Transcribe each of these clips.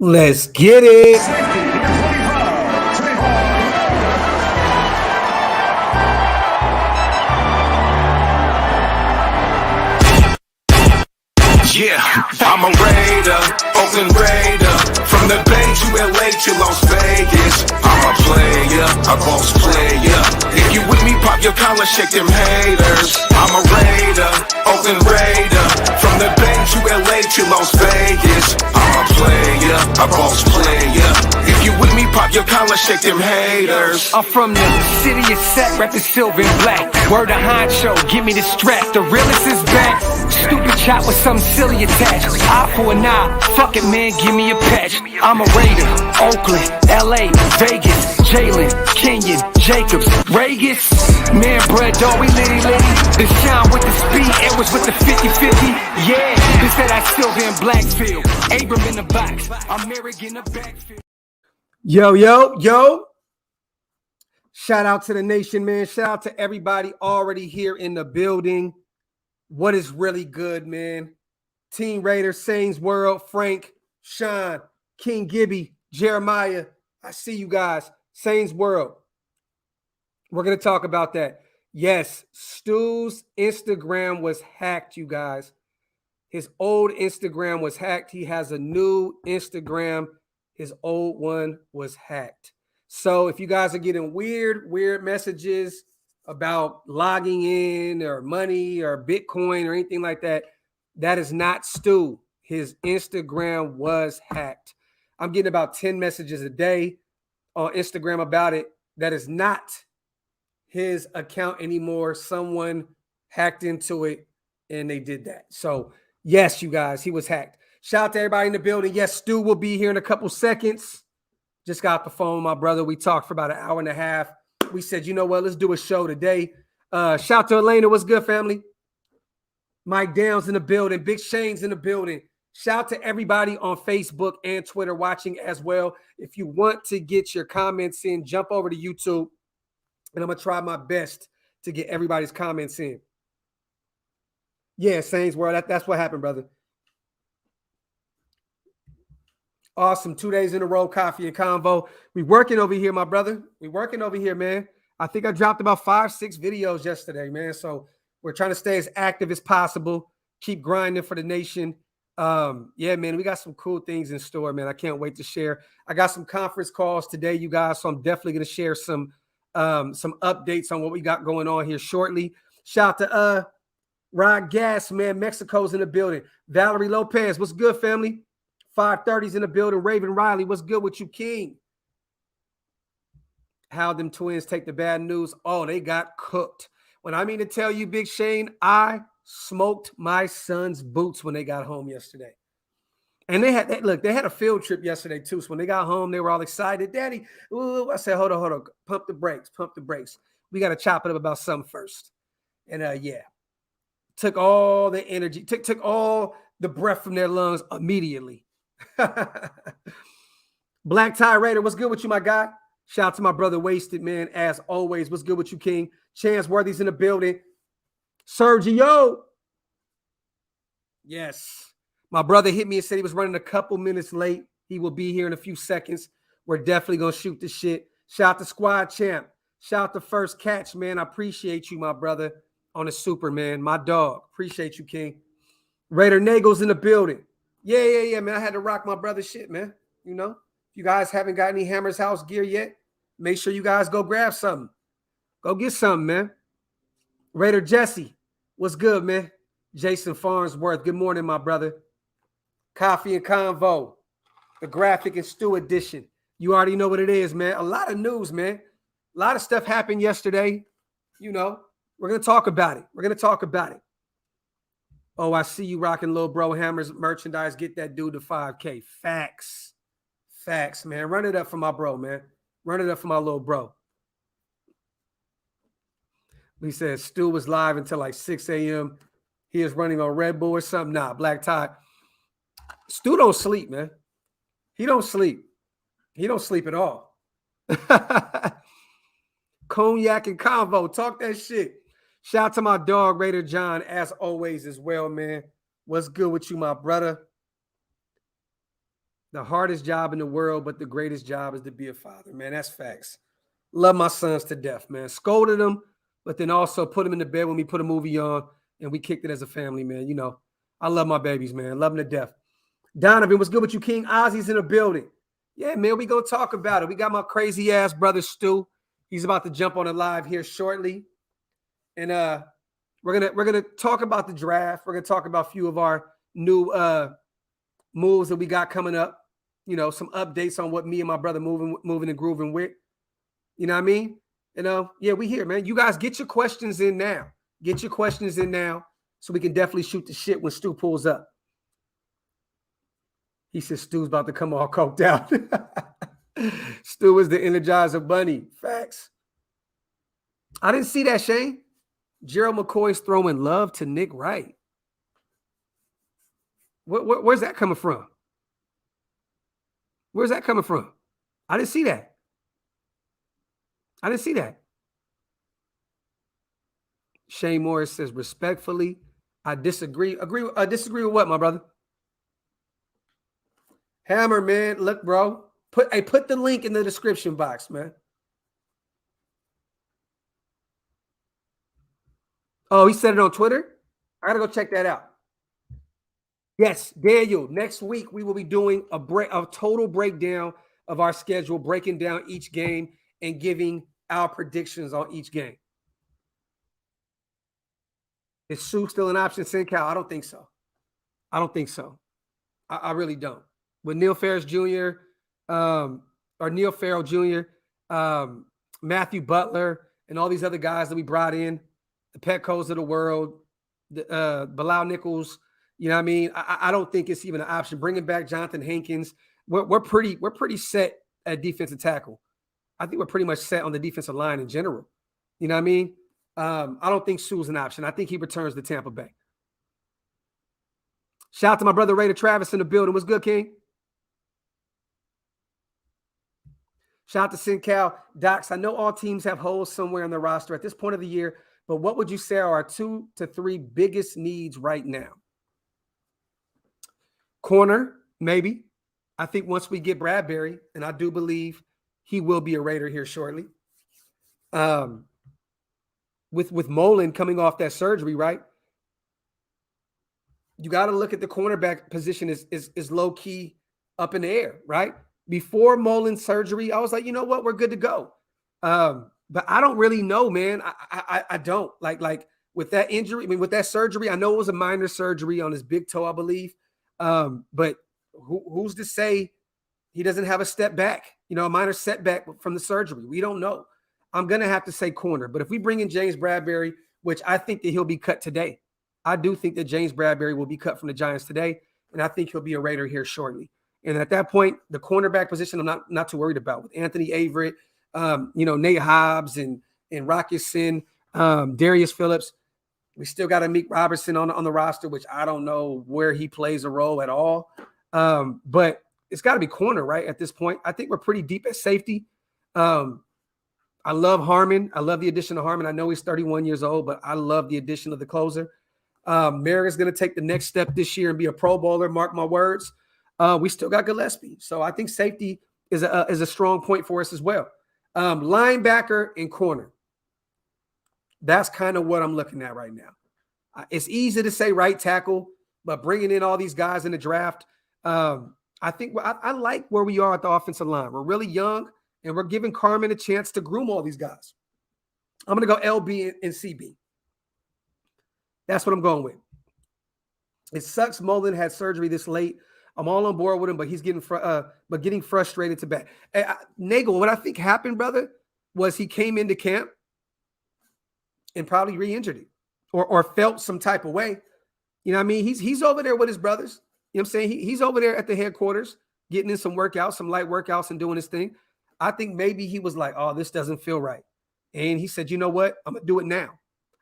Let's get it. Yeah, I'm a Raider, Oakland Raider. From the Bay to LA to Las Vegas. I'm a player, a boss player. If you with me, pop your collar, shake them haters. I'm a Raider, Oakland Raider. From the Bay to LA to Las Vegas. I'm a player, a boss player. If you with me, pop your collar, shake them haters. I'm from the city of Sac, rapping silver and black. Word of honcho, give me the strap. The realest is back. Stupid chop with something silly attached. Eye for an eye, fuck it man, give me a patch. I'm a Raider, Oakland, LA, Vegas, Jalen, Kenyon, Jacobs, Vegas. Man, bruh, dog, we litty. The shine with the speed, Edwards with the 50-50. Yeah, this that I silver in Blackfield. Abram in the box, I'm Merrick in the backfield. Yo. Shout out to the nation, man. Shout out to everybody already here in the building. What is really good, man? Team Raider, Saints World, Frank, Sean, King Gibby, Jeremiah. I see you guys. Saints World. We're going to talk about that. Yes, Stu's Instagram was hacked, you guys. His old Instagram was hacked. He has a new Instagram. His old one was hacked. So if you guys are getting weird messages about logging in or money or Bitcoin or anything like that, that is not Stu. His Instagram was hacked. I'm getting about 10 messages a day on Instagram about it. That is not his account anymore. Someone hacked into it and they did that. So yes, you guys, he was hacked. Shout out to everybody in the building. Yes, Stu will be here in a couple seconds. Just got off the phone with my brother. We talked for about an hour and a half. We said, you know what, let's do a show today. Shout out to Elena. What's good, family? Mike Downs in the building. Big Shane's in the building. Shout out to everybody on Facebook and Twitter watching as well. If you want to get your comments in, jump over to YouTube, and I'm going to try my best to get everybody's comments in. Yeah, Saints World. That's what happened, brother. Awesome. 2 days in a row, coffee and convo. We working over here, my brother. We working over here, man. I think I dropped about 5-6 videos yesterday, man. So we're trying to stay as active as possible. Keep grinding for the nation. Yeah, man, we got some cool things in store, man. I can't wait to share. I got some conference calls today, you guys. So I'm definitely going to share some updates on what we got going on here shortly. Shout out to Rod Gas, man. Mexico's in the building. Valerie Lopez, what's good, family? 530's in the building. Raven Riley, what's good with you, King? How them twins take the bad news? Oh, they got cooked. When I mean to tell you, Big Shane, I smoked my son's boots when they got home yesterday. And they had a field trip yesterday too. So when they got home, they were all excited. Daddy, ooh, I said, hold on. Pump the brakes. We got to chop it up about something first. And yeah, took all the energy, took all the breath from their lungs immediately. Black Tie Raider, what's good with you, my guy? Shout out to my brother Wasted, man. As always, what's good with you, King? Chance Worthy's in the building. Sergio. Yes. My brother hit me and said he was running a couple minutes late. He will be here in a few seconds. We're definitely going to shoot the shit. Shout out to Squad Champ. Shout out to First Catch, man. I appreciate you, my brother, on the super, man. My dog. Appreciate you, King. Raider Nagel's in the building. Yeah, man. I had to rock my brother's shit, man. You know, if you guys haven't got any Hammer's House gear yet, make sure you guys go grab something. Go get something, man. Raider Jesse, what's good, man? Jason Farnsworth, good morning, my brother. Coffee and Convo, the Graphk Stu edition. You already know what it is, man. A lot of news, man. A lot of stuff happened yesterday. You know, we're going to talk about it. Oh, I see you rocking Lil Bro Hammers merchandise. Get that dude to 5K. Facts, man. Run it up for my bro, man. Run it up for my little bro. He said Stu was live until like 6 a.m. He is running on Red Bull or something. Nah, Black Tie. Stu don't sleep, man. He don't sleep. He don't sleep at all. Cognac and Convo. Talk that shit. Shout out to my dog, Raider John, as always as well, man. What's good with you, my brother? The hardest job in the world, but the greatest job is to be a father, man. That's facts. Love my sons to death, man. Scolded them, but then also put them in the bed when we put a movie on and we kicked it as a family, man. You know, I love my babies, man. Love them to death. Donovan, what's good with you, King? Ozzy's in the building. Yeah, man, we gonna talk about it. We got my crazy ass brother Stu. He's about to jump on a live here shortly. And we're gonna talk about the draft. We're gonna talk about a few of our new moves that we got coming up. You know, some updates on what me and my brother moving and grooving with. You know what I mean? Yeah, we here, man. You guys get your questions in now. Get your questions in now so we can definitely shoot the shit when Stu pulls up. He says Stu's about to come all coked out. Stu is the Energizer Bunny. Facts. I didn't see that, Shane. Gerald McCoy's throwing love to Nick Wright. Where's that coming from? Where's that coming from? I didn't see that. I didn't see that. Shane Morris says, respectfully, I disagree. Disagree with what, my brother? Hammer, man. Look, bro. Put the link in the description box, man. Oh, he said it on Twitter? I got to go check that out. Yes, Daniel, next week we will be doing a total breakdown of our schedule, breaking down each game and giving our predictions on each game. Is Sue still an option, SinCal? I don't think so. I don't think so. I really don't. With Neil Ferris Jr., or Neil Farrell Jr., Matthew Butler, and all these other guys that we brought in, the Petcos of the world, the Bilal Nichols, you know what I mean? I don't think it's even an option. Bringing back Jonathan Hankins, we're pretty set at defensive tackle. I think we're pretty much set on the defensive line in general. You know what I mean? I don't think Sue's an option. I think he returns to Tampa Bay. Shout out to my brother Raider Travis in the building. What's good, King? Shout out to SinCal. Docs, I know all teams have holes somewhere on their roster at this point of the year, but what would you say are our 2 to 3 biggest needs right now? Corner, maybe. I think once we get Bradbury, and I do believe he will be a Raider here shortly. With Mullen coming off that surgery, right? You got to look at the cornerback position is low key up in the air, right? Before Mullen's surgery, I was like, you know what, we're good to go. But I don't really know, man. I don't like with that injury. I mean, with that surgery, I know it was a minor surgery on his big toe, I believe. But who's to say he doesn't have a step back? You know, a minor setback from the surgery. We don't know. I'm gonna have to say corner. But if we bring in James Bradbury, which I think that he'll be cut today, I do think that James Bradbury will be cut from the Giants today, and I think he'll be a Raider here shortly. And at that point, the cornerback position, I'm not too worried about with Anthony Averett, Nate Hobbs and Rocketson, Darius Phillips. We still got Amik Robertson on the roster, which I don't know where he plays a role at all. But it's got to be corner, right, at this point. I think we're pretty deep at safety. I love Harmon. I love the addition of Harmon. I know he's 31 years old, but I love the addition of the closer. Merrick is going to take the next step this year and be a Pro Bowler, mark my words. We still got Gillespie. So I think safety is a strong point for us as well. Linebacker and corner. That's kind of what I'm looking at right now. It's easy to say right tackle, but bringing in all these guys in the draft, I think I like where we are at the offensive line. We're really young, and we're giving Carmen a chance to groom all these guys. I'm going to go LB and CB. That's what I'm going with. It sucks Mullen had surgery this late. I'm all on board with him, but he's getting frustrated to bat. Nagel, what I think happened, brother, was he came into camp and probably re-injured it or felt some type of way. You know what I mean? He's over there with his brothers. You know what I'm saying? He's over there at the headquarters getting in some workouts, some light workouts and doing his thing. I think maybe he was like, oh, this doesn't feel right. And he said, you know what? I'm going to do it now.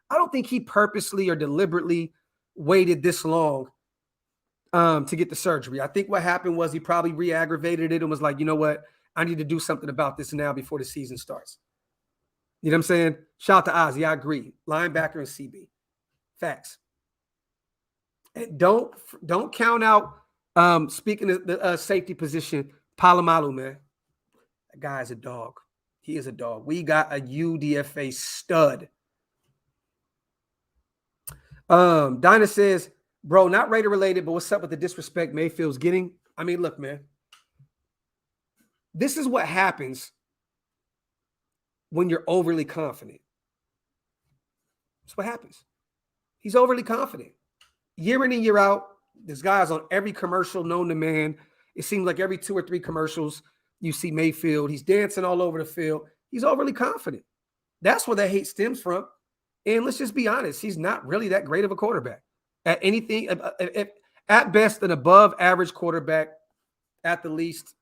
I don't think he purposely or deliberately waited this long to get the surgery. I think what happened was he probably re-aggravated it and was like, you know what? I need to do something about this now before the season starts. You know what I'm saying? Shout out to Ozzy. I agree. Linebacker and CB. Facts. And don't count out Speaking of the safety position, Palomalu, man. That guy is a dog. He is a dog. We got a UDFA stud. Dinah says, bro, not Raider related, but what's up with the disrespect Mayfield's getting? I mean, look, man. This is what happens when you're overly confident. That's what happens. He's overly confident. Year in and year out, this guy's on every commercial known to man. It seems like every 2 or 3 commercials you see Mayfield. He's dancing all over the field. He's overly confident. That's where that hate stems from. And let's just be honest, he's not really that great of a quarterback. At anything, at best, an above average quarterback, at the least,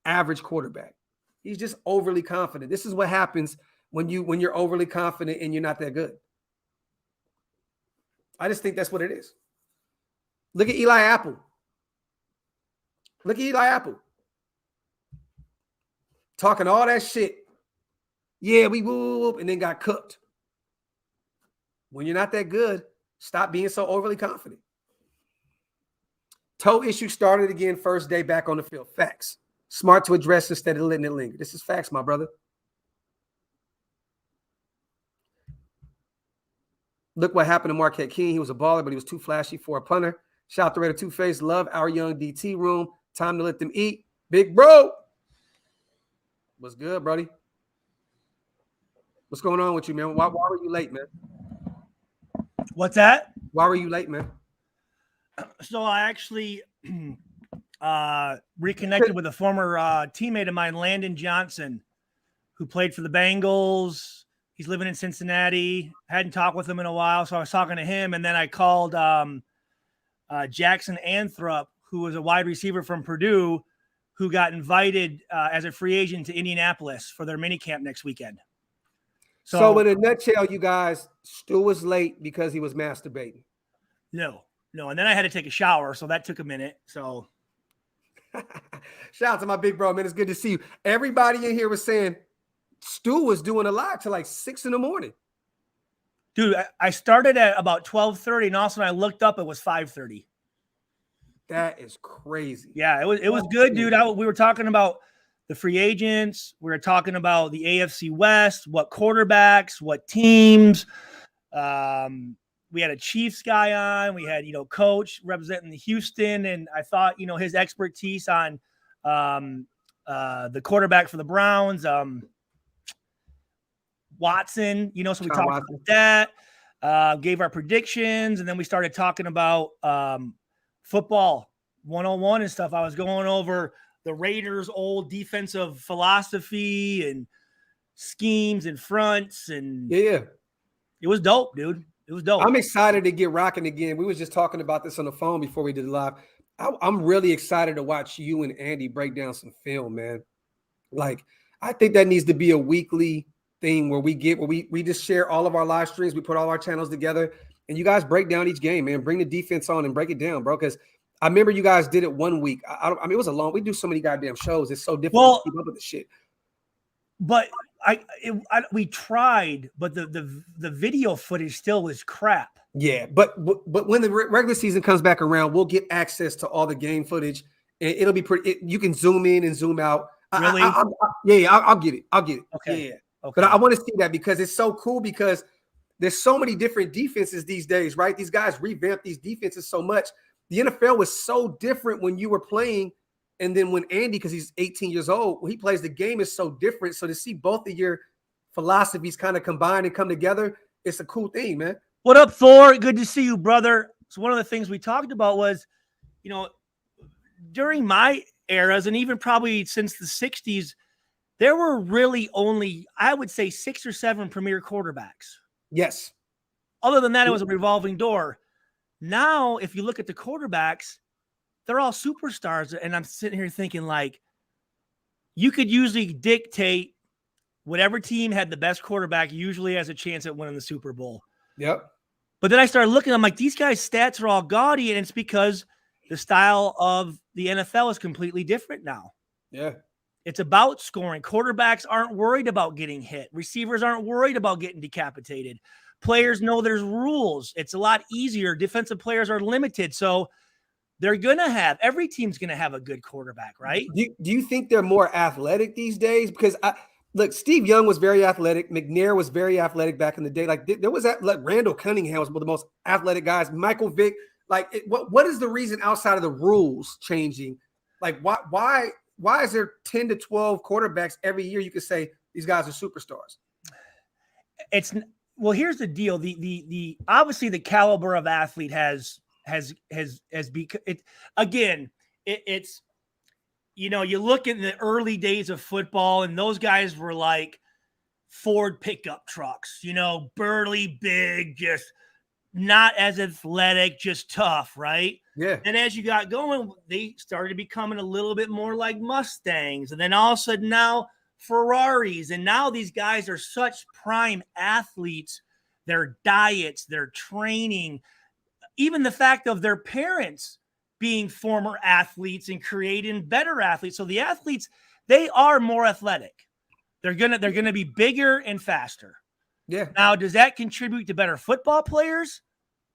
average quarterback. He's just overly confident. This is what happens when you're overly confident and you're not that good. I just think that's what it is. Look at Eli Apple. Look at Eli Apple. Talking all that shit. Yeah, we whoop, and then got cooked. When you're not that good, stop being so overly confident. Toe issue started again first day back on the field. Facts. Smart to address instead of letting it linger. This is facts, my brother. Look what happened to Marquette King. He was a baller, but he was too flashy for a punter. Shout out to Raider Two-Face. Love our young DT room. Time to let them eat. Big bro. What's good, buddy? What's going on with you, man? Why were you late, man? What's that? Why were you late, man? So I actually reconnected with a former teammate of mine, Landon Johnson, who played for the Bengals. He's living in Cincinnati. Hadn't talked with him in a while, so I was talking to him, and then I called Jackson Anthrop, who was a wide receiver from Purdue, who got invited as a free agent to Indianapolis for their minicamp next weekend. So in a nutshell, you guys, Stu was late because he was masturbating. No. And then I had to take a shower, so that took a minute. So shout out to my big bro, man. It's good to see you. Everybody in here was saying Stu was doing a live till like 6 a.m. Dude, I started at about 12:30, and all of a sudden I looked up, it was 5:30. That is crazy. Yeah, it was good, dude. We were talking about the free agents. We were talking about the AFC West, what quarterbacks, what teams. We had a Chiefs guy on. We had, coach representing Houston. And I thought, his expertise on the quarterback for the Browns, Watson, so we talked about that, gave our predictions. And then we started talking about football 101 and stuff. I was going over the Raiders' old defensive philosophy and schemes and fronts. And yeah, it was dope, dude. It was dope. I'm excited to get rocking again. We was just talking about this on the phone before we did it live. I'm really excited to watch you and Andy break down some film, man. Like, I think that needs to be a weekly thing where we just share all of our live streams. We put all our channels together and you guys break down each game, man. Bring the defense on and break it down, bro. Because I remember you guys did it one week. I mean, it was we do so many goddamn shows. It's so difficult to keep up with the shit. But we tried, but the video footage still was crap. Yeah, but when the regular season comes back around, we'll get access to all the game footage, and it'll be pretty. You can zoom in and zoom out. Really? I'll get it. Okay. Yeah. Okay. But I want to see that because it's so cool because there's so many different defenses these days, right? These guys revamp these defenses so much. The NFL was so different when you were playing. And then when Andy, because he's 18 years old, when he plays, the game is so different. So to see both of your philosophies kind of combine and come together, it's a cool thing, man. What up, Thor? Good to see you, brother. So one of the things we talked about was, during my eras and even probably since the 60s, there were really only, I would say, 6 or 7 premier quarterbacks. Yes. Other than that, it was a revolving door. Now, if you look at the quarterbacks, they're all superstars. And I'm sitting here thinking, like, you could usually dictate whatever team had the best quarterback usually has a chance at winning the Super Bowl. Yep. But then I started looking, I'm like, these guys' stats are all gaudy, and it's because the style of the NFL is completely different now. Yeah. It's about scoring. Quarterbacks aren't worried about getting hit. Receivers aren't worried about getting decapitated. Players know there's rules. It's a lot easier. Defensive players are limited. So every team's going to have a good quarterback, right? Do you think they're more athletic these days? Because look, Steve Young was very athletic. McNair was very athletic back in the day. Like there was that, like Randall Cunningham was one of the most athletic guys. Michael Vick. Like, what is the reason outside of the rules changing? Like, why is there 10 to 12 quarterbacks every year? You could say these guys are superstars. Well, here's the deal. The obviously the caliber of athlete has become it again. It's you look in the early days of football, and those guys were like Ford pickup trucks. Burly, big, just not as athletic, just tough, right? Yeah. And as you got going, they started becoming a little bit more like Mustangs, and then all of a sudden now Ferraris, and now these guys are such prime athletes. Their diets, their training, even the fact of their parents being former athletes and creating better athletes. So the athletes, they are more athletic. They're gonna be bigger and faster. Yeah. Now, does that contribute to better football players?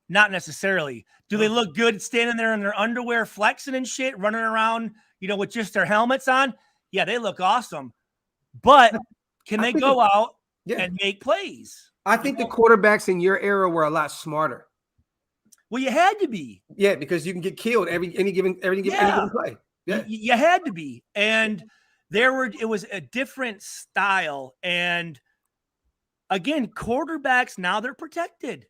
Not necessarily. Do they look good standing there in their underwear, flexing and shit, running around, with just their helmets on? Yeah, they look awesome. But can they go out and make plays? I think the quarterbacks in your era were a lot smarter. Well, you had to be. Yeah, because you can get killed any given play. Yeah. You had to be. And it was a different style. And again, quarterbacks, now they're protected.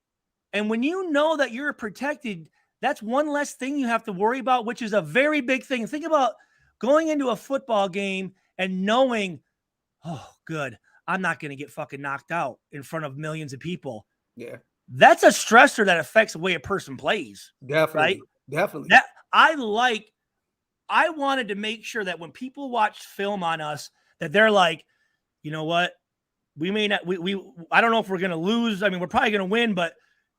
And when you know that you're protected, that's one less thing you have to worry about, which is a very big thing. Think about going into a football game and knowing, oh, good, I'm not going to get fucking knocked out in front of millions of people. Yeah. That's a stressor that affects the way a person plays. Definitely. Right? Definitely. I wanted to make sure that when people watch film on us, that they're like, you know what? We may not, I don't know if we're going to lose. I mean, we're probably going to win, but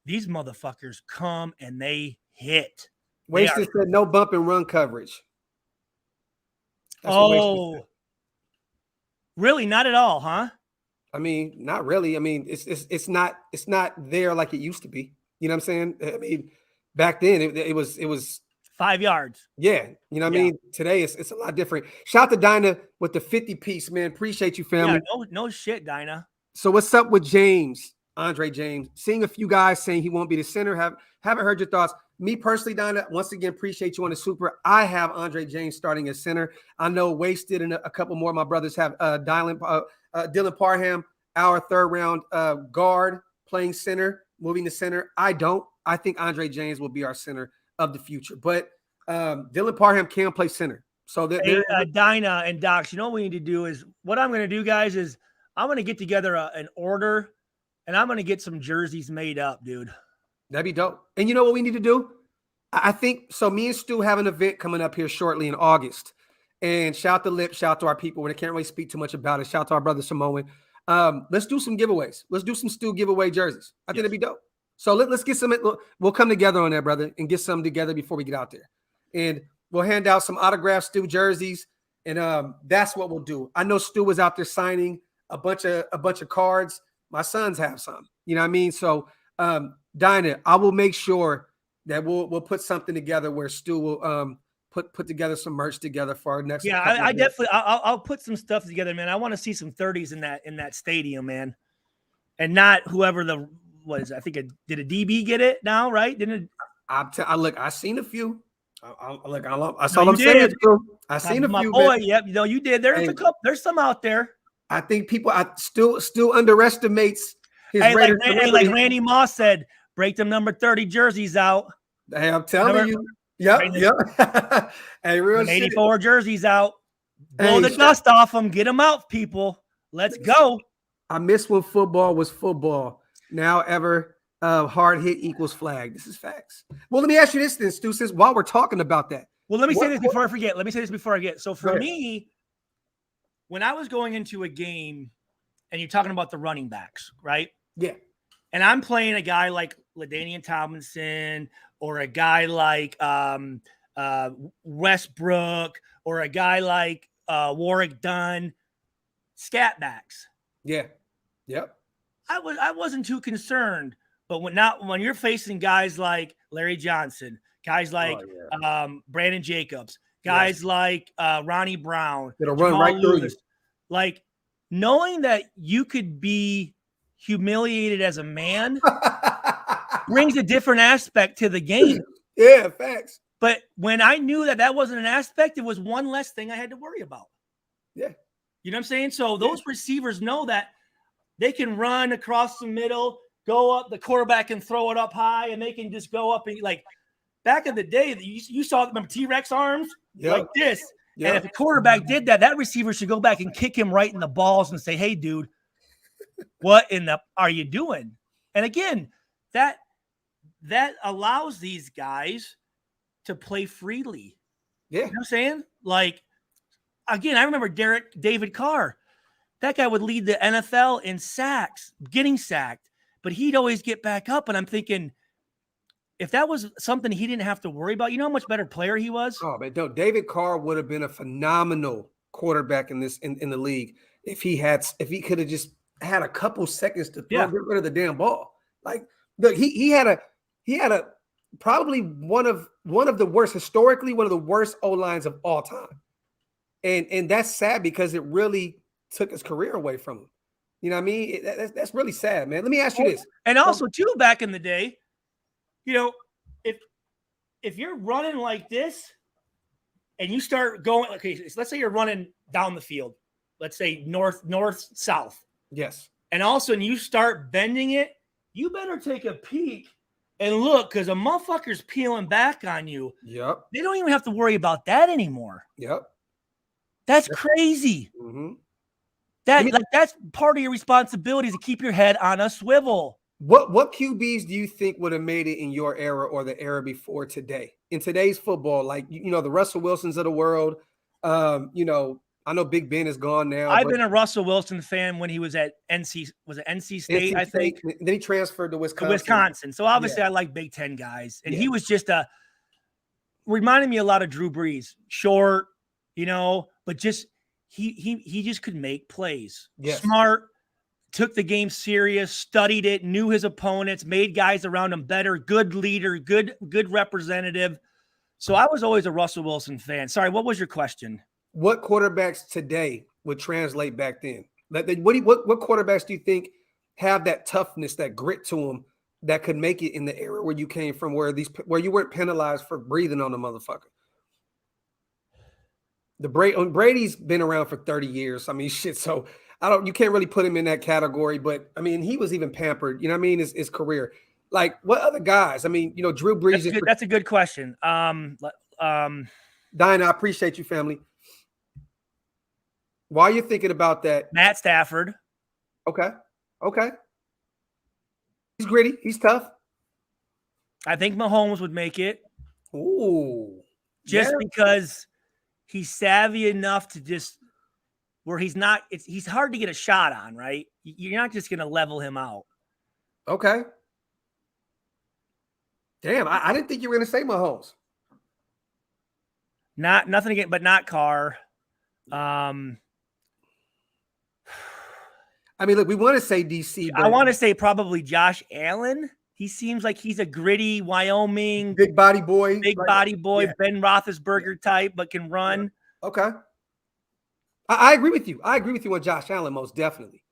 these motherfuckers come and they hit. Wasted said no bump and run coverage. That's really? Not at all, huh? I mean, not really. I mean, it's not there like it used to be. You know what I'm saying? I mean, back then it was 5 yards. Yeah. You know what I mean? Today it's a lot different. Shout out to Dinah with the 50 piece, man. Appreciate you, family. Yeah, no shit, Dinah. So what's up with James, Andre James? Seeing a few guys saying he won't be the center. Haven't heard your thoughts. Me personally, Dinah, once again, appreciate you on the super. I have Andre James starting as center. I know Wasted and a couple more of my brothers have Dylan Parham, our third round guard, playing center, moving to center. I don't. I think Andre James will be our center of the future. But Dylan Parham can play center. So Dinah and Docs, you know what we need to do is, what I'm going to do, guys, is I'm going to get together an order, and I'm going to get some jerseys made up, dude. That'd be dope. And you know what we need to do? I think so. Me and Stu have an event coming up here shortly in August. And shout out to Lip, shout out to our people. We can't really speak too much about it. Shout out to our brother Samoan. Let's do some giveaways. Let's do some Stu giveaway jerseys. I think that'd be dope. So let's get some. We'll come together on that, brother, and get some together before we get out there. And we'll hand out some autographed Stu jerseys. And that's what we'll do. I know Stu was out there signing a bunch of cards. My sons have some. You know what I mean? So Dinah, I will make sure that we'll put something together where Stu will put together some merch together for our next. Yeah, I definitely I'll put some stuff together, man. I want to see some 30s in that stadium, man, and not whoever I think did a DB get it now, right? Didn't it? Look, I seen a few. I saw them saying it. I seen a few. Boy, yep, you did. There's a couple. There's some out there. I think people still underestimates his. Like Randy Moss said, break them number 30 jerseys out. Hey, I'm telling you. Yep. Hey, real 84 jerseys out. Blow the dust off them. Get them out, people. Let's go. I miss when football was football. Now ever hard hit equals flag. This is facts. Well, let me ask you this then, Stu, since while we're talking about that. Well, let me say this before I forget. So for me, when I was going into a game and you're talking about the running backs, right? Yeah. And I'm playing a guy like LaDainian Tomlinson or a guy like Westbrook or a guy like Warwick Dunn, scat backs. Yeah. Yep. I wasn't too concerned, but when you're facing guys like Larry Johnson, Guys like Brandon Jacobs, guys like Ronnie Brown, it'll run right through you. Like knowing that you could be humiliated as a man brings a different aspect to the game. Yeah, facts. But when I knew that wasn't an aspect, it was one less thing I had to worry about. Yeah. You know what I'm saying? So those receivers know that they can run across the middle, go up, the quarterback can throw it up high, and they can just go up and like back in the day, you saw them T-Rex arms like this. Yep. And if a quarterback did that, that receiver should go back and kick him right in the balls and say, "Hey, dude, what in the are you doing?" And again, that allows these guys to play freely. Yeah. You know what I'm saying? Like, again, I remember David Carr. That guy would lead the NFL in sacks, getting sacked, but he'd always get back up. And I'm thinking, if that was something he didn't have to worry about, you know how much better player he was? Oh, man, no, David Carr would have been a phenomenal quarterback in the league if he could have just had a couple seconds to get rid of the damn ball. Like, look, he had a probably one of the worst, historically, one of the worst O-lines of all time. And that's sad because it really took his career away from him. You know what I mean? That's really sad, man. Let me ask you this. And also, too, back in the day, you know, if you're running like this and you start going, okay, so let's say you're running down the field, let's say north, south. Yes. And all of a sudden you start bending it, you better take a peek and look, because a motherfucker's peeling back on you. Yep. They don't even have to worry about that anymore. Yep. That's crazy. Mm-hmm. That's part of your responsibility is to keep your head on a swivel. What QBs do you think would have made it in your era or the era before today? In today's football, like, you know, the Russell Wilsons of the world, you know, I know Big Ben is gone now. I've been a Russell Wilson fan when he was at NC State, I think. Then he transferred to Wisconsin. So obviously I like Big Ten guys. And he was just reminded me a lot of Drew Brees. Short, you know, but just he just could make plays. Yes. Smart, took the game serious, studied it, knew his opponents, made guys around him better, good leader, good representative. So I was always a Russell Wilson fan. Sorry, what was your question? What quarterbacks today would translate back then? What quarterbacks do you think have that toughness, that grit to them that could make it in the era where you came from, where you weren't penalized for breathing on the motherfucker? Brady's been around for 30 years. I mean, shit. So you can't really put him in that category, but I mean, he was even pampered, you know what I mean? His career. Like, what other guys? I mean, you know, Drew Brees. That's a good question. Diana, I appreciate you, family. While you're thinking about that, Matt Stafford. Okay. He's gritty. He's tough. I think Mahomes would make it. Ooh. Just because he's savvy enough to just where he's hard to get a shot on, right? You're not just going to level him out. Okay. Damn, I didn't think you were going to say Mahomes. Nothing again, but not Carr. I mean, look, we want to say DC. I want to say probably Josh Allen. He seems like he's a gritty Wyoming big body boy, Ben Roethlisberger type, but can run. Okay. I agree with you. I agree with you on Josh Allen, most definitely.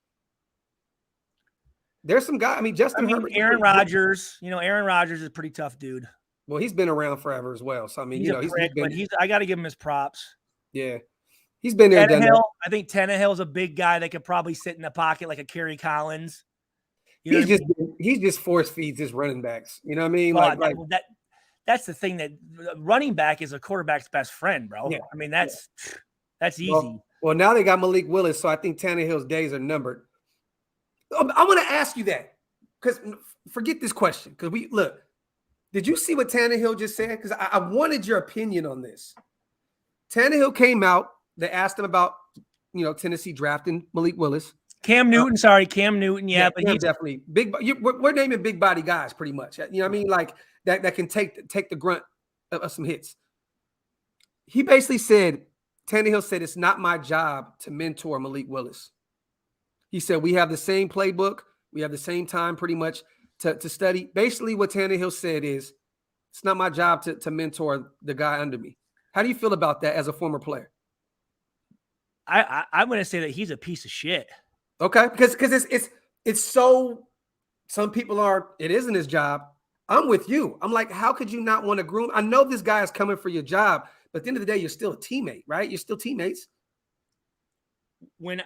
There's some guy. I mean, Herbert, Aaron Rodgers. You know, Aaron Rodgers is a pretty tough dude. Well, he's been around forever as well. So I mean, he's I got to give him his props. Yeah. He's been there. I think Tannehill's a big guy that could probably sit in the pocket like a Kerry Collins. You know he just force feeds his running backs. You know what I mean? That's the thing, that running back is a quarterback's best friend, bro. Yeah. I mean, that's easy. Well, now they got Malik Willis, so I think Tannehill's days are numbered. I want to ask you that, because forget this question. Because did you see what Tannehill just said? Because I wanted your opinion on this. Tannehill came out. They asked him about, you know, Tennessee drafting Malik Willis. Cam Newton. Yeah, but he's definitely big. We're naming big body guys pretty much. You know what I mean? Like that can take the grunt of some hits. He basically said, Tannehill said, it's not my job to mentor Malik Willis. He said, we have the same playbook. We have the same time pretty much to study. Basically what Tannehill said is, It's not my job to mentor the guy under me. How do you feel about that as a former player? I'm going to say that he's a piece of shit. Okay, because it's so. Some people are. It isn't his job. I'm with you. I'm like, how could you not want to groom? I know this guy is coming for your job, but at the end of the day, you're still a teammate, right? You're still teammates. When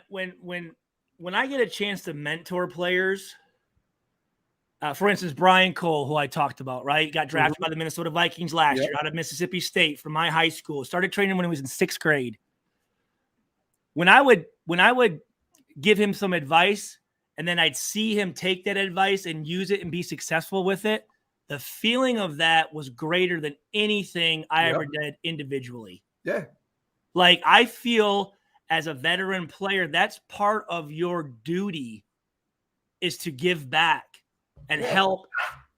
I get a chance to mentor players, for instance, Brian Cole, who I talked about, right? Got drafted by the Minnesota Vikings last year out of Mississippi State from my high school. Started training when he was in 6th grade. When I would give him some advice and then I'd see him take that advice and use it and be successful with it, the feeling of that was greater than anything I ever did individually. Yeah. Like, I feel as a veteran player, that's part of your duty is to give back and help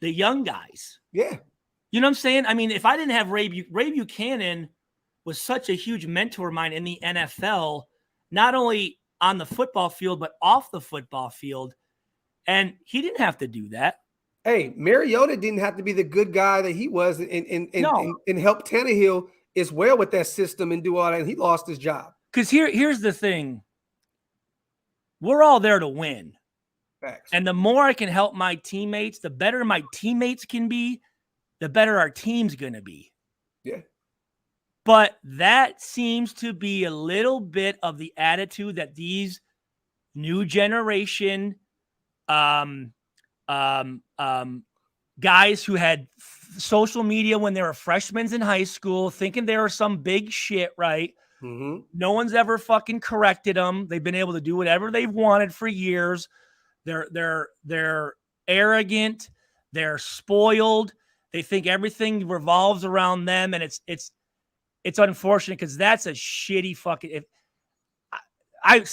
the young guys. Yeah. You know what I'm saying? I mean, if I didn't have Ray Buchanan was such a huge mentor of mine in the NFL, not only on the football field, but off the football field. And he didn't have to do that. Hey, Mariota didn't have to be the good guy that he was and help Tannehill as well with that system and do all that. And he lost his job. Because here's the thing. We're all there to win. Facts. And the more I can help my teammates, the better my teammates can be, the better our team's going to be. Yeah. But that seems to be a little bit of the attitude that these new generation guys who had social media when they were freshmen in high school, thinking they were some big shit, right? Mm-hmm. No one's ever fucking corrected them. They've been able to do whatever they've wanted for years. They're arrogant. They're spoiled. They think everything revolves around them, and it's unfortunate because that's a shitty fucking. I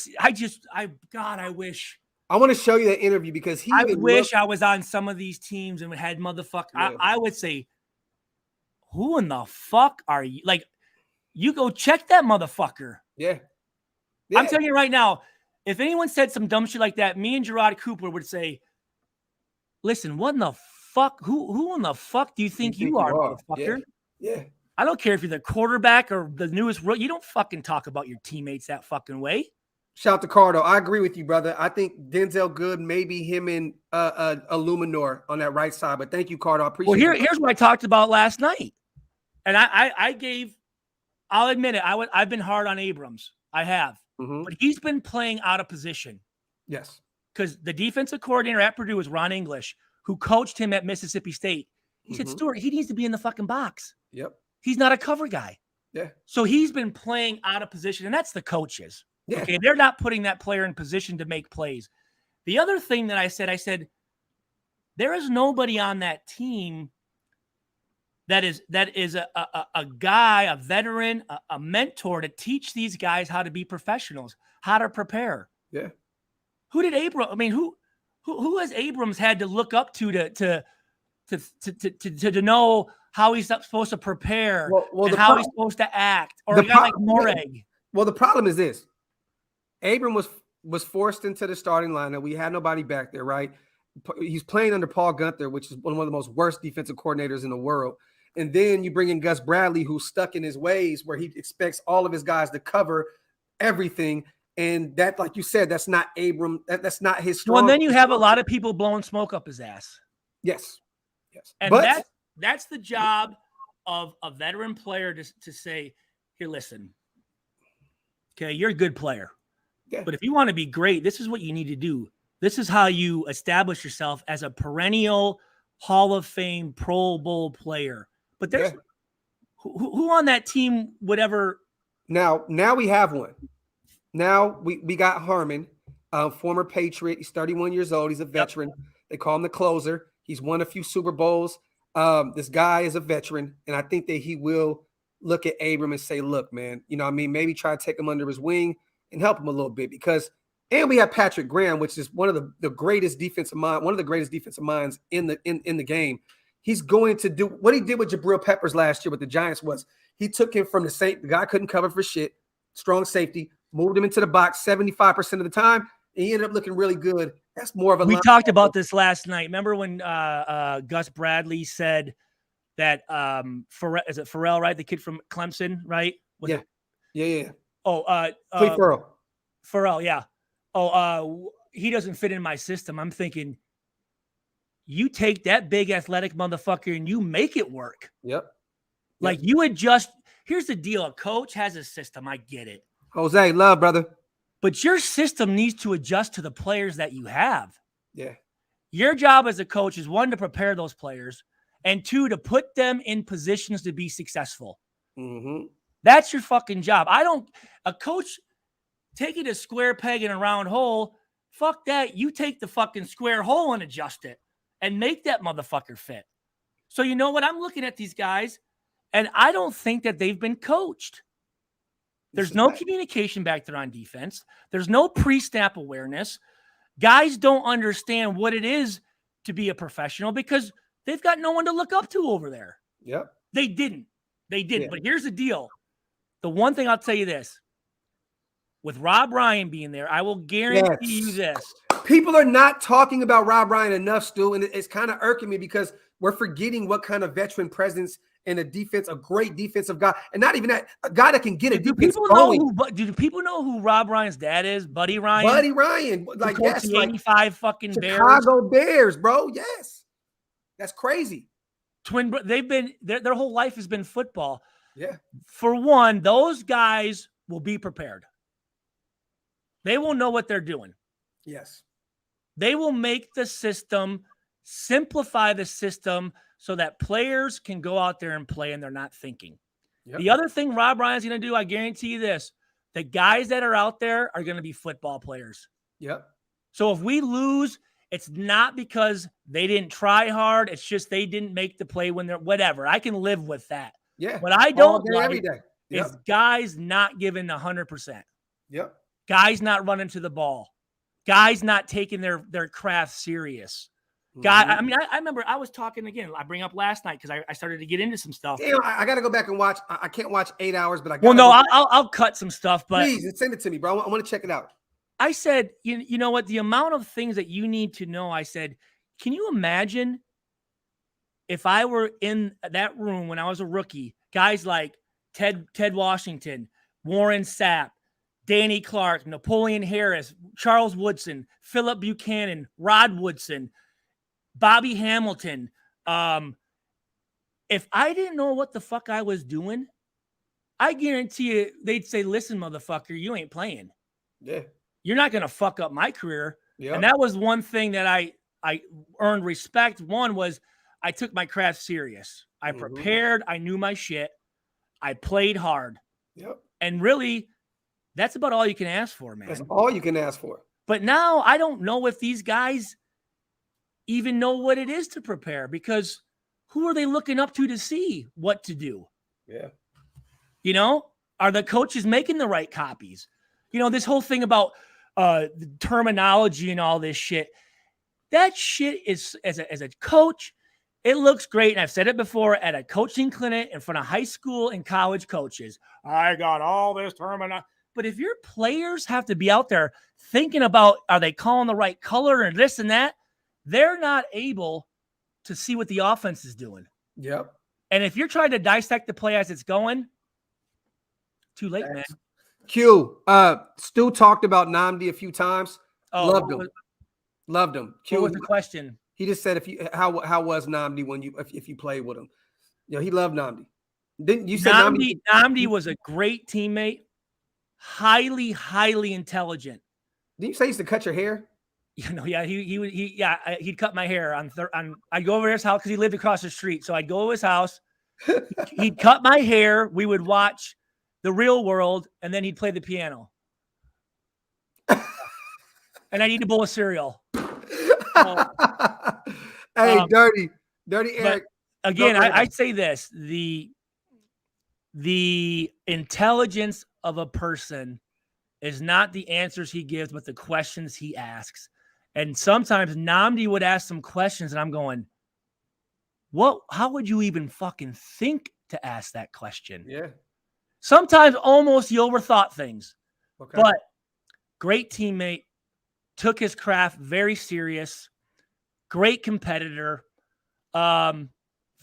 wish. I want to show you that interview because I wish I was on some of these teams and had motherfucker. Yeah. I would say, who in the fuck are you? Like, you go check that motherfucker. Yeah. I'm telling you right now, if anyone said some dumb shit like that, me and Gerard Cooper would say, listen, what in the fuck? Who in the fuck do you think you are, motherfucker? Yeah. I don't care if you're the quarterback or the newest rookie. You don't fucking talk about your teammates that fucking way. Shout out to Cardo. I agree with you, brother. I think Denzel Good, maybe him and Illuminor on that right side. But thank you, Cardo. I appreciate it. Well, here's what I talked about last night. And I'll admit it, I've been hard on Abrams. I have. Mm-hmm. But he's been playing out of position. Yes. Because the defensive coordinator at Purdue is Ron English, who coached him at Mississippi State. He said, Stuart, he needs to be in the fucking box. Yep. He's not a cover guy. Yeah. So he's been playing out of position, and that's the coaches. Yeah. Okay, they're not putting that player in position to make plays. The other thing that I said, there is nobody on that team that is a guy, a veteran, a mentor to teach these guys how to be professionals, how to prepare. Yeah. Who did Abrams? I mean, who has Abrams had to look up to know how he's supposed to prepare and how he's supposed to act, or a guy like Moreg? Well, the problem is this: Abram was forced into the starting lineup. We had nobody back there, right? He's playing under Paul Gunther, which is one of the most worst defensive coordinators in the world. And then you bring in Gus Bradley, who's stuck in his ways, where he expects all of his guys to cover everything. And that, like you said, that's not Abram. That's not his strong. Well, and then you have a lot of people blowing smoke up his ass. Yes. And that's the job of a veteran player to say, here, listen, okay, you're a good player. Yeah. But if you want to be great, this is what you need to do. This is how you establish yourself as a perennial Hall of Fame Pro Bowl player. But there's who on that team would ever. Now we have one. Now we got Harmon, former Patriot. He's 31 years old. He's a veteran. Yep. They call him the closer. He's won a few Super Bowls. This guy is a veteran, and I think that he will look at Abram and say, look, man, you know what I mean? Maybe try to take him under his wing and help him a little bit and we have Patrick Graham, which is one of the greatest defensive minds in the game. He's going to do what he did with Jabril Peppers last year with the Giants. Was he took him from the guy couldn't cover for shit, strong safety, moved him into the box 75% of the time, and he ended up looking really good. That's more of a. We talked about this last night. Remember when Gus Bradley said that is it Pharrell, right? The kid from Clemson, right? Yeah. Oh, Cleve Pharrell, yeah. Oh, he doesn't fit in my system. I'm thinking, you take that big athletic motherfucker and you make it work. Yep. Like you adjust. Here's the deal. A coach has a system. I get it. Jose, love, brother. But your system needs to adjust to the players that you have. Yeah. Your job as a coach is, one, to prepare those players, and two, to put them in positions to be successful. Mm-hmm. That's your fucking job. A coach taking a square peg in a round hole, fuck that. You take the fucking square hole and adjust it and make that motherfucker fit. So you know what? I'm looking at these guys, and I don't think that they've been coached. There's no communication back there on defense. There's no pre-snap awareness. Guys don't understand what it is to be a professional because they've got no one to look up to over there. Yep. They didn't. Yeah. But here's the deal. The one thing I'll tell you this. With Rob Ryan being there, I will guarantee you this. People are not talking about Rob Ryan enough, Stu, and it's kind of irking me because we're forgetting what kind of veteran presence in a defense, a great defensive guy, and not even that, a guy that can get a defense going. Do people know who Rob Ryan's dad is? Buddy Ryan? Buddy Ryan. Like, yes, the 85 fucking Chicago Bears, bro. Yes. That's crazy. Their whole life has been football. Yeah. For one, those guys will be prepared. They will know what they're doing. Yes. They will make the system, simplify the system so that players can go out there and play and they're not thinking. Yep. The other thing Rob Ryan's going to do, I guarantee you this, the guys that are out there are going to be football players. Yep. So if we lose, it's not because they didn't try hard. It's just they didn't make the play when they're whatever. I can live with that. Yeah. What I don't like every day. Yep. is guys not giving 100%. Yep. Guys not running to the ball. Guys not taking their craft serious. I remember I was talking again. I bring up last night because I started to get into some stuff. Damn, I got to go back and watch. I can't watch 8 hours, but I got. Well, no, I'll cut some stuff. But please send it to me, bro. I want to check it out. I said, you know what? The amount of things that you need to know. I said, can you imagine if I were in that room when I was a rookie? Guys like Ted Washington, Warren Sapp, Danny Clark, Napoleon Harris, Charles Woodson, Philip Buchanan, Rod Woodson, Bobby Hamilton. If I didn't know what the fuck I was doing, I guarantee you they'd say, listen, motherfucker, you ain't playing. Yeah. You're not going to fuck up my career. Yep. And that was one thing that I earned respect. One was I took my craft serious. I prepared. I knew my shit. I played hard. Yep. And really, that's about all you can ask for, man. That's all you can ask for. But now I don't know if these guys even know what it is to prepare because who are they looking up to see what to do? Yeah. You know, are the coaches making the right copies? You know, this whole thing about the terminology and all this shit, that shit is, as a coach, it looks great. And I've said it before at a coaching clinic in front of high school and college coaches. I got all this terminology. But if your players have to be out there thinking about, are they calling the right color and this and that, they're not able to see what the offense is doing. Yep. And if you're trying to dissect the play as it's going, too late, man. Q, Stu talked about Nnamdi a few times. Oh, Loved him. Q, what was the question? He just said, how was Nnamdi when if you played with him? You know, he loved Nnamdi. Didn't you say Nnamdi was a great teammate, highly, highly intelligent. Didn't you say he used to cut your hair? You know, yeah, he'd cut my hair I'd go over to his house because he lived across the street. So I'd go to his house. He'd cut my hair. We would watch The Real World, and then he'd play the piano. And I'd eat a bowl of cereal. So, hey, dirty Eric. Again, I say this: the intelligence of a person is not the answers he gives, but the questions he asks. And sometimes Nnamdi would ask some questions, and I'm going, "What? How would you even fucking think to ask that question?" Yeah. Sometimes almost you overthought things. Okay. But great teammate, took his craft very serious, great competitor,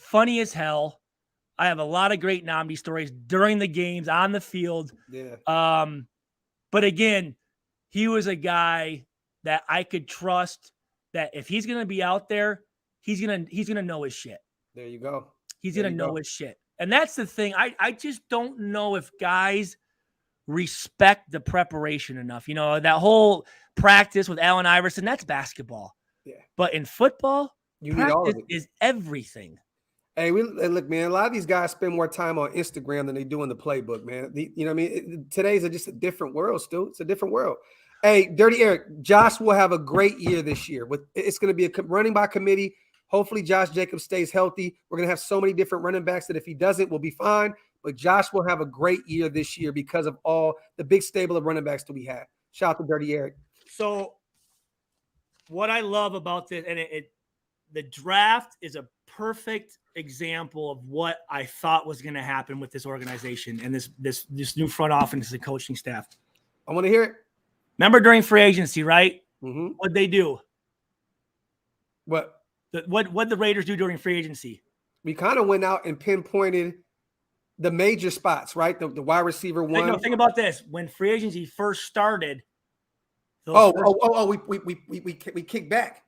funny as hell. I have a lot of great Nnamdi stories during the games, on the field. Yeah. But again, he was a guy that I could trust that if he's going to be out there, he's going to know his shit. There you go. He's going to know his shit. And that's the thing. I just don't know if guys respect the preparation enough. You know, that whole practice with Allen Iverson, that's basketball. Yeah. But in football, you need all of it. Is everything. Hey, look, man, a lot of these guys spend more time on Instagram than they do in the playbook, man. You know what I mean? Today's just a different world, Stu. It's a different world. Hey, Dirty Eric, Josh will have a great year this year. It's going to be a running by committee. Hopefully, Josh Jacobs stays healthy. We're going to have so many different running backs that if he doesn't, we'll be fine. But Josh will have a great year this year because of all the big stable of running backs that we have. Shout out to Dirty Eric. So what I love about this, and the draft is a perfect example of what I thought was going to happen with this organization and this new front office and coaching staff. I want to hear it. Remember during free agency, right? Mm-hmm. What'd they do? What the Raiders do during free agency? We kind of went out and pinpointed the major spots, right? The wide receiver one. Think about this. When free agency first started. We kicked back.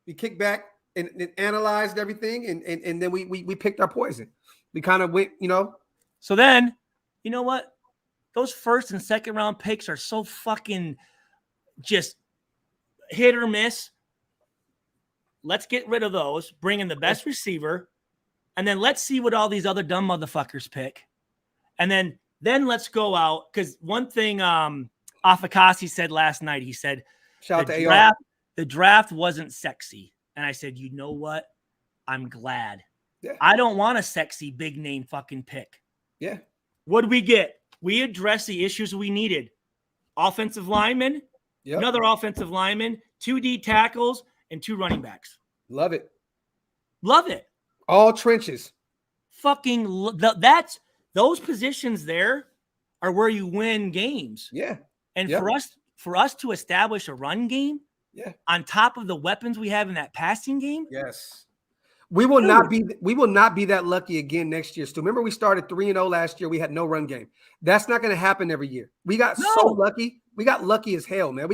We kicked back and analyzed everything, and then we picked our poison. We kind of went, you know. So then, you know what? Those first and second round picks are so fucking just hit or miss. Let's get rid of those, bring in the best receiver, and then let's see what all these other dumb motherfuckers pick. And then let's go out. Because one thing Afakasi said last night, he said, shout out to AR. The draft wasn't sexy. And I said, you know what? I'm glad. Yeah. I don't want a sexy big name fucking pick. Yeah. What did we get? We addressed the issues we needed. Offensive lineman, another offensive lineman, 2 D tackles, and 2 running backs. Love it. Love it. All trenches. Fucking those positions there are where you win games. Yeah. And for us to establish a run game, on top of the weapons we have in that passing game, yes. We will not be that lucky again next year. Stu, remember we started 3-0 last year. We had no run game. That's not going to happen every year. We got so lucky. We got lucky as hell, man.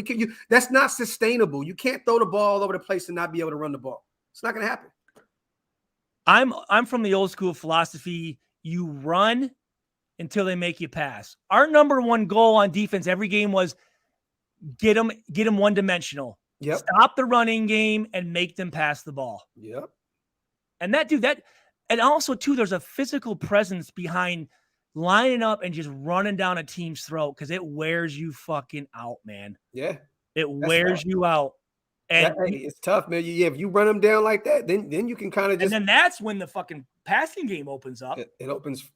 That's not sustainable. You can't throw the ball all over the place and not be able to run the ball. It's not going to happen. I'm from the old school philosophy. You run until they make you pass. Our number one goal on defense every game was get them one-dimensional. Yep. Stop the running game and make them pass the ball. Yep. And and also too, there's a physical presence behind lining up and just running down a team's throat because it wears you fucking out, man. Yeah. It wears you out. And it's tough, man. Yeah, if you run them down like that, then you can kind of just. And then that's when the fucking passing game opens up. It opens.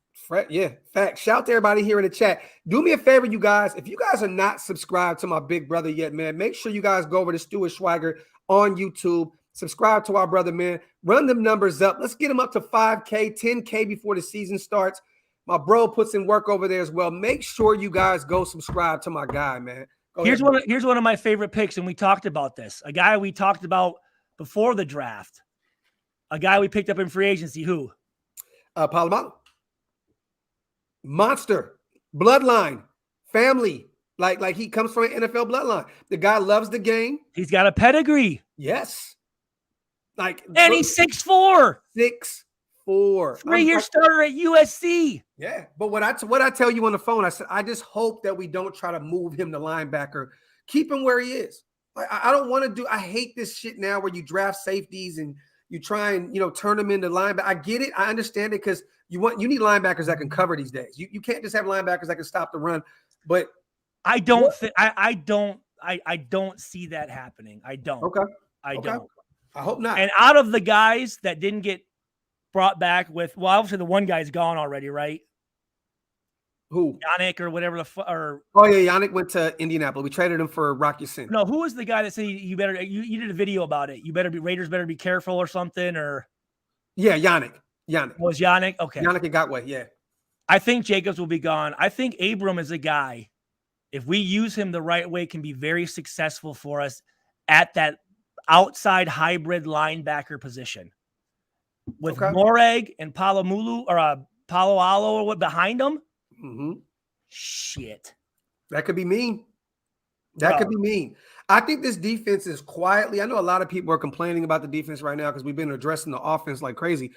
Yeah, fact. Shout to everybody here in the chat. Do me a favor, you guys. If you guys are not subscribed to my big brother yet, man, make sure you guys go over to Stu Schweiger on YouTube. Subscribe to our brother, man. Run them numbers up. Let's get them up to 5K, 10K before the season starts. My bro puts in work over there as well. Make sure you guys go subscribe to my guy, man. Here's one of my favorite picks, and we talked about this. A guy we talked about before the draft. A guy we picked up in free agency. Who? Palomalo. Monster. Bloodline. Family. Like he comes from an NFL bloodline. The guy loves the game. He's got a pedigree. Yes. And he's 6'4". 6'4". 3-year starter at USC. Yeah, but what I tell you on the phone, I said, I just hope that we don't try to move him to linebacker. Keep him where he is. I don't want to do. I hate this shit now where you draft safeties and you try and turn them into linebacker. I get it. I understand it because you need linebackers that can cover these days. You can't just have linebackers that can stop the run. But I don't see that happening. I don't. Okay. I don't. I hope not. And out of the guys that didn't get brought back obviously the one guy's gone already, right? Who? Yannick or whatever Yannick went to Indianapolis. We traded him for Rocky Sin. No, who was the guy that said you did a video about it? Raiders better be careful or something or. Yeah, Yannick. Was Yannick? Okay. Yannick Ngakwe, yeah. I think Jacobs will be gone. I think Abram is a guy, if we use him the right way, can be very successful for us at that outside hybrid linebacker position. with Moreg and Palomulu or Palo Allo or what behind them. Mm-hmm. Shit. That could be mean. That could be mean. I think this defense is quietly. I know a lot of people are complaining about the defense right now because we've been addressing the offense like crazy.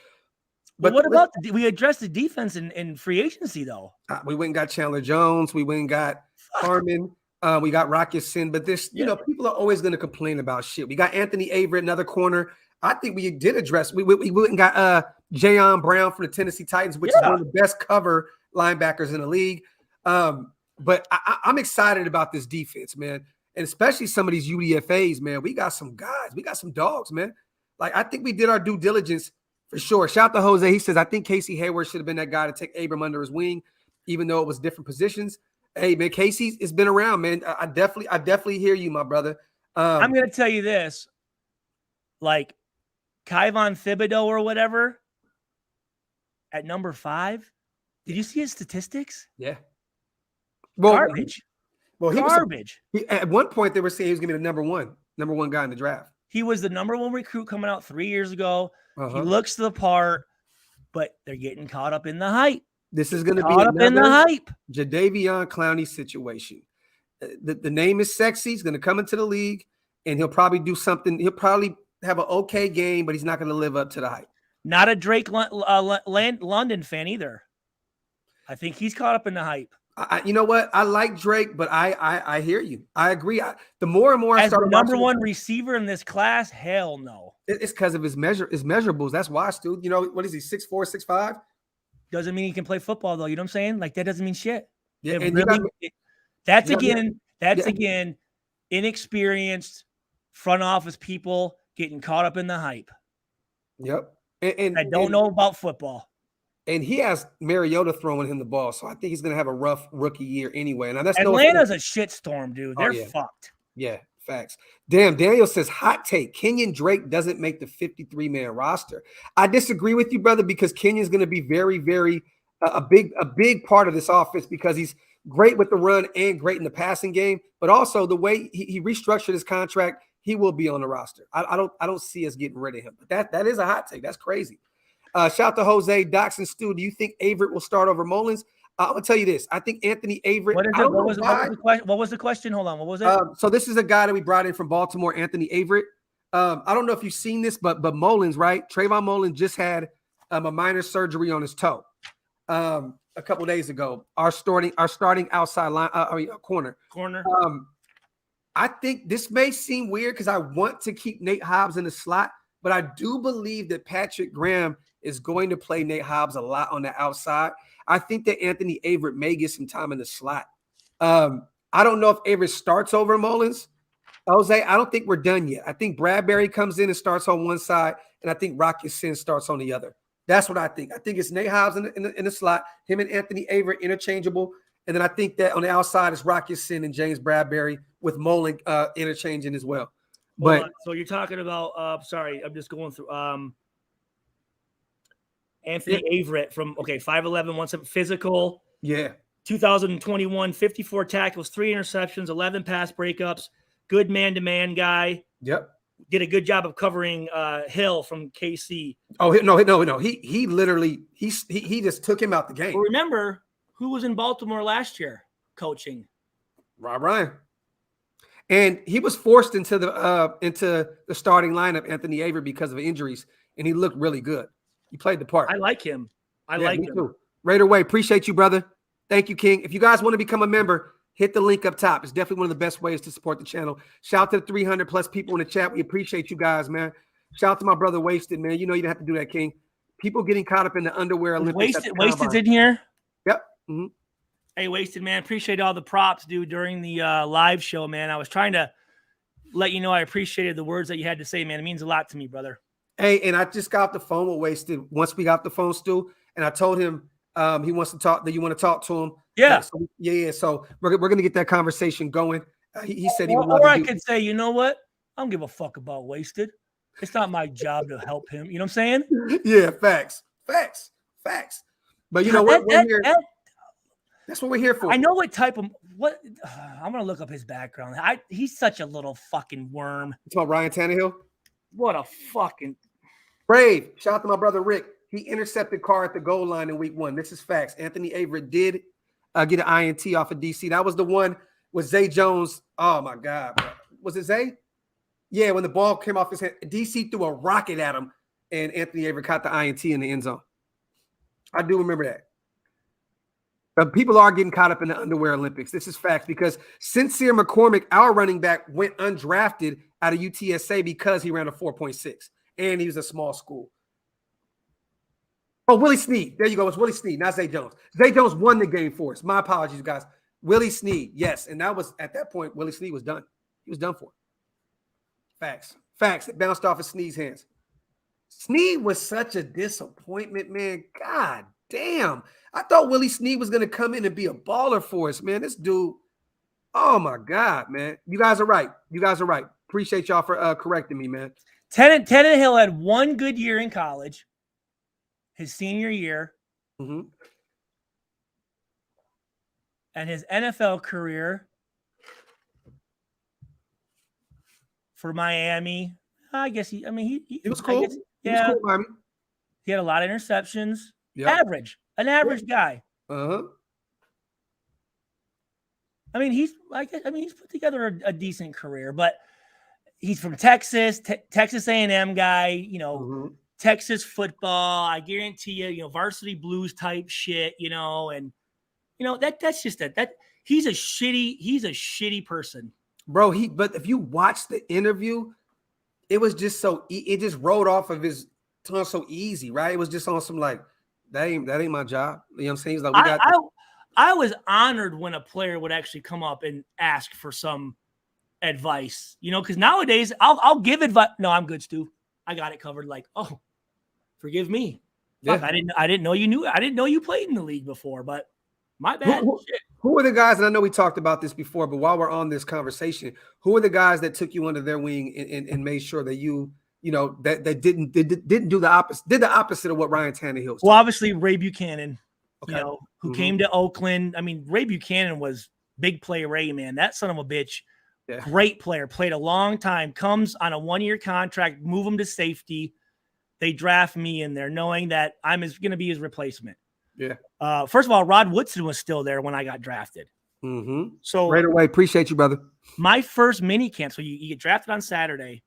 But what about we addressed the defense in free agency though? We went and got Chandler Jones. We went and got Harmon. We got Richardson. But this, you know, people are always going to complain about shit. We got Anthony Averett, another corner. I think we did address. We went and got Jaquan Brown from the Tennessee Titans, which is one of the best cover linebackers in the league. But I'm excited about this defense, man. And especially some of these UDFAs, man. We got some guys. We got some dogs, man. Like, I think we did our due diligence for sure. Shout out to Jose. He says, I think Casey Hayward should have been that guy to take Abram under his wing, even though it was different positions. Hey, man, Casey's it's been around, man. I definitely hear you, my brother. I'm going to tell you this. Like, Kayvon Thibodeau or whatever at number 5. Did you see his statistics? Yeah. Well, garbage. He garbage. At one point, they were saying he was going to be the number one guy in the draft. He was the number 1 recruit coming out 3 years ago. He looks the part, but they're getting caught up in the hype. This is going to be caught up in the hype. Jadeveon Clowney situation. The name is sexy. He's going to come into the league, and he'll probably do something. He'll probably have an okay game, but he's not going to live up to the hype. Not a Drake London fan either. I think he's caught up in the hype. You know what? I like Drake, but I hear you. I agree. The more and more I start the number 1 receiver in this class, hell no. It's because of his measurables. That's why, Stu. You know, what is he, 6'4", 6'5"? Doesn't mean he can play football, though. You know what I'm saying? Like, that doesn't mean shit. Yeah, and really, that's again, inexperienced front office people getting caught up in the hype. Yep. And I don't know about football. And he has Mariota throwing him the ball, so I think he's going to have a rough rookie year anyway. And that's Atlanta's a shitstorm, dude. They're fucked. Yeah, facts. Damn, Daniel says, hot take. Kenyon Drake doesn't make the 53-man roster. I disagree with you, brother, because Kenyon's going to be very, very a big part of this offense because he's great with the run and great in the passing game. But also the way he restructured his contract, he will be on the roster. I don't see us getting rid of him. But that is a hot take. That's crazy. Shout out to Jose, Dox, and Stu. Do you think Averett will start over Mullins? I'm going to tell you this. I think Anthony Averett. What was the question? Hold on. What was it? So this is a guy that we brought in from Baltimore, Anthony Averett. I don't know if you've seen this, but Mullins, right? Trayvon Mullins just had a minor surgery on his toe a couple days ago. Our starting outside line, corner. I think this may seem weird because I want to keep Nate Hobbs in the slot, but I do believe that Patrick Graham is going to play Nate Hobbs a lot on the outside. I think that Anthony Averett may get some time in the slot. I don't know if Averett starts over Mullins. Jose, I don't think we're done yet. I think Bradbury comes in and starts on one side, and I think Richardson starts on the other. That's what I think. I think it's Nate Hobbs in the slot, him and Anthony Averett interchangeable, and then I think that on the outside is Richardson and James Bradbury with Mullen interchanging as well. But so you're talking about sorry, I'm just going through Anthony Averett from 5'11", 170 physical. Yeah. 2021, 54 tackles, 3 interceptions, 11 pass breakups, good man-to-man guy. Yep. Did a good job of covering Hill from KC. Oh, no. He literally he just took him out the game. Well, remember who was in Baltimore last year coaching? Rob Ryan. And he was forced into the starting lineup, Anthony Averett, because of injuries, and he looked really good. He played the part. I like him. I like him. Too. Raider Way, appreciate you, brother. Thank you, King. If you guys want to become a member, hit the link up top. It's definitely one of the best ways to support the channel. Shout out to the 300 plus people in the chat. We appreciate you guys, man. Shout out to my brother Wasted, man. You know you don't have to do that, King. People getting caught up in the underwear Olympics. Wasted's in here. Yep. Mm-hmm. Hey, Wasted, man. Appreciate all the props, dude, during the live show, man. I was trying to let you know I appreciated the words that you had to say, man. It means a lot to me, brother. Hey, and I just got off the phone with Wasted once we got off the phone, Stu, and I told him he wants to talk, that you want to talk to him. Yeah. So we're going to get that conversation going. He said he would love to. Or I could say, you know what? I don't give a fuck about Wasted. It's not my job to help him. You know what I'm saying? Yeah, facts. But you know what? That's what we're here for. I know what type of I'm gonna look up his background. He's such a little fucking worm. It's about Ryan Tannehill. What a fucking Brave. Shout out to my brother Rick. He intercepted Carr at the goal line in week 1. This is facts. Anthony Averett did get an INT off of DC. That was the one with Zay Jones. Oh, my God. Bro. Was it Zay? Yeah, when the ball came off his head, DC threw a rocket at him, and Anthony Averett caught the INT in the end zone. I do remember that. But people are getting caught up in the underwear Olympics. This is facts because Sincere McCormick, our running back, went undrafted out of UTSA because he ran a 4.6, and he was a small school. Oh, Willie Sneed. There you go. It's Willie Sneed, not Zay Jones. Zay Jones won the game for us. My apologies, guys. Willie Sneed, yes. And that was, at that point, Willie Sneed was done. He was done for. Facts. Facts. It bounced off of Sneed's hands. Sneed was such a disappointment, man. God damn. I thought Willie Sneed was going to come in and be a baller for us, man. This dude, oh, my God, man. You guys are right. You guys are right. Appreciate y'all for correcting me, man. Tannehill had one good year in college. His senior year, and his NFL career for Miami. I guess he was cool. Guess, yeah, he was cool, he had a lot of interceptions. Yep. An average guy. Uh-huh. I mean, he's put together a decent career, but he's from Texas, Texas A&M guy. You know. Texas football, I guarantee you, varsity blues type shit, and that's just that he's a shitty person. Bro, but if you watch the interview, it was just it just rolled off of his tongue so easy, right? It was just on some like, that ain't my job. You know what I'm saying? He's like, I was honored when a player would actually come up and ask for some advice, because nowadays I'll give advice. No, I'm good, Stu. I got it covered. Like, oh, forgive me. Fuck, I didn't know you knew. I didn't know you played in the league before, but my bad. Who are the guys? And I know we talked about this before, but while we're on this conversation, who are the guys that took you under their wing and made sure that that didn't do the opposite, did the opposite of what Ryan Tannehill? Well, obviously Ray Buchanan, okay. Who came to Oakland. I mean, Ray Buchanan was big play Ray, man. That son of a bitch. Yeah. Great player, played a long time, comes on a 1-year contract, move him to safety. They draft me in there knowing that I'm going to be his replacement. Yeah. First of all, Rod Woodson was still there when I got drafted. So right away, appreciate you, brother. My first mini camp. So you get drafted on Saturday.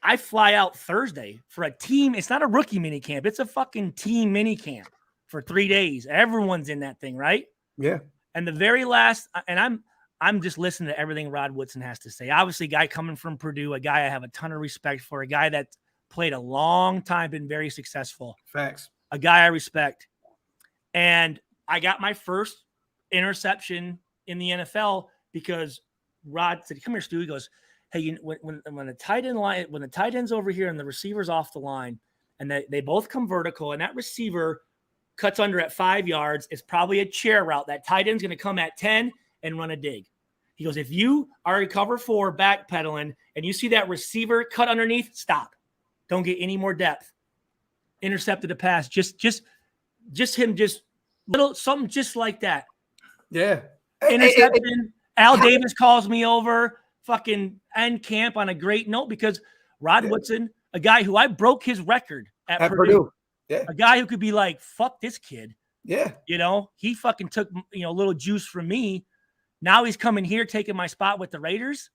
I fly out Thursday for a team. It's not a rookie mini camp. It's a fucking team mini camp for 3 days. Everyone's in that thing, right? Yeah. And the very last, and I'm just listening to everything Rod Woodson has to say. Obviously, a guy coming from Purdue, a guy I have a ton of respect for, a guy that played a long time, been very successful. Facts. A guy I respect. And I got my first interception in the NFL because Rod said, "Come here, Stu." He goes, "Hey, when the tight end line, when the tight end's over here and the receiver's off the line, and they both come vertical, and that receiver cuts under at 5 yards, it's probably a chair route. That tight end's going to come at 10 and run a dig." He goes, "If you are a cover 4 backpedaling and you see that receiver cut underneath, stop. Don't get any more depth. Intercepted a pass. Just him, just little something just like that." Yeah. Interception. Al Davis calls me over, fucking end camp on a great note because Rod Woodson, a guy who I broke his record at Purdue. Yeah. A guy who could be like, fuck this kid. Yeah. He fucking took, a little juice from me. Now he's coming here, taking my spot with the Raiders.